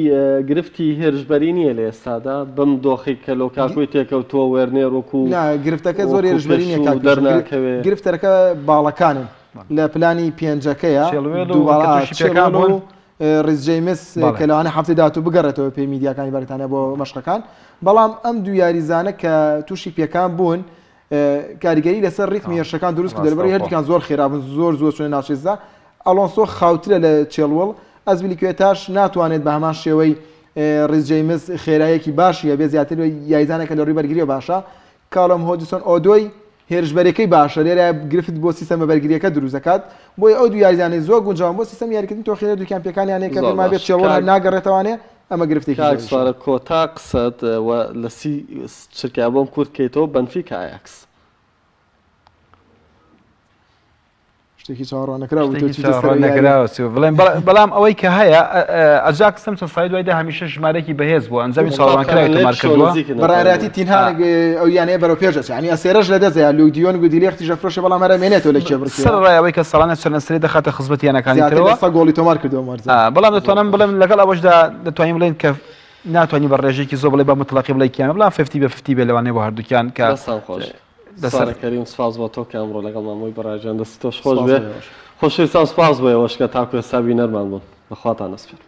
Speaker 1: گرفتی هێرشبەری نییە لە ئێستادا بەم دۆخی کە لۆکاکۆی تێکەوتووە وێرنێر وەکو
Speaker 3: گرفتەکە زۆر هێرشبەری نییە
Speaker 1: دەرناکەوێت
Speaker 3: گرفتەکە باڵەکانن لە پلانی پێنجەکەیە ڕیز جەیمس کە لەوانە هەفتەی داهاتوو بگەڕێتەوە پێی میدیاکانی بەریتانیا بۆ مەشقەکان بەڵام ئەم دوو یاریزانە کە تووشی پێکان بوون کاریگەری لەسەر ڕیتمی هێرشەکان دروست کرد دەربەری هەردووکان زۆر خێرابن زۆر چۆنە ناوچێزدا ئەلۆنسۆ خاوترە لە چێلوەڵ ئەزبیلیکوێتاش ناتوانێت بە هەمان شێوەی ڕیز جەیمس خێراییەکی باشیە بێ زیاتر یاریزانێکە لە ڕووی بەرگریە باشە کاڵۆم هۆجسۆن ئۆدۆی هێرشبەرەکەی باشە لێرە گرفت بۆ سیستەمە بەرگریەکە دروست دەکات بۆی ئەو دوو یاریزانەی زۆر گونجاون بۆ سیستەم یاریکردنی تۆ خێرا دووکیان پێکانیانەیە کە بما بێت چێڵۆ ناگەڕێتەوانێ ئەمە گرفتێکی
Speaker 1: سوارە کۆتا قسەت لە سی چرکیا بۆم کورتکەیتەوە بەنفیکا ئایاکس
Speaker 3: شتێکی چاڕوانەکرا
Speaker 2: نەکراوە بڵێن بەڵام ئەوەی کە هەیە ئەجاک سم چەند سای دوایدا هەمیشە ژمارەی بەهێز بوو ئەنجامی چاڕوانکراوی تۆمار کردووە
Speaker 3: بەڕایەتی تینها ئەو یانەیە بەرەو پێشە ینی ئەسێرەش لە دەزە لودیۆن گودیلێختی ژەفرۆشە بەڵام هەرە مێنێتەوە لە کێبڕ
Speaker 2: سەرڕایەوەی کە ساڵانە چەندەسەری دەخاتە خزمەتیانەکانی ترەوە
Speaker 3: گۆڵی تۆمار کردەوە مەرز
Speaker 2: بەڵام دەتوانم بڵێم لەگەڵ ئەوەشدا دەتوانین بڵێن کە ناتوانانی بە ڕێژێکی زۆر بڵێ بە متڵقی بڵێ کیان بڵام 50-50 بێ لەوانەیە بۆ هەردووکیان کە
Speaker 1: سەرکەریم سپاس بۆ تۆ کە ئەمڕۆ لەگەڵ مامۆی بەڕاجیان دەستی تۆش خۆش بێ خۆشویستان سپاس بۆ ئێوەش کە تاکو ئێستا بینەرمان بوون بەخواتان نەسپێر.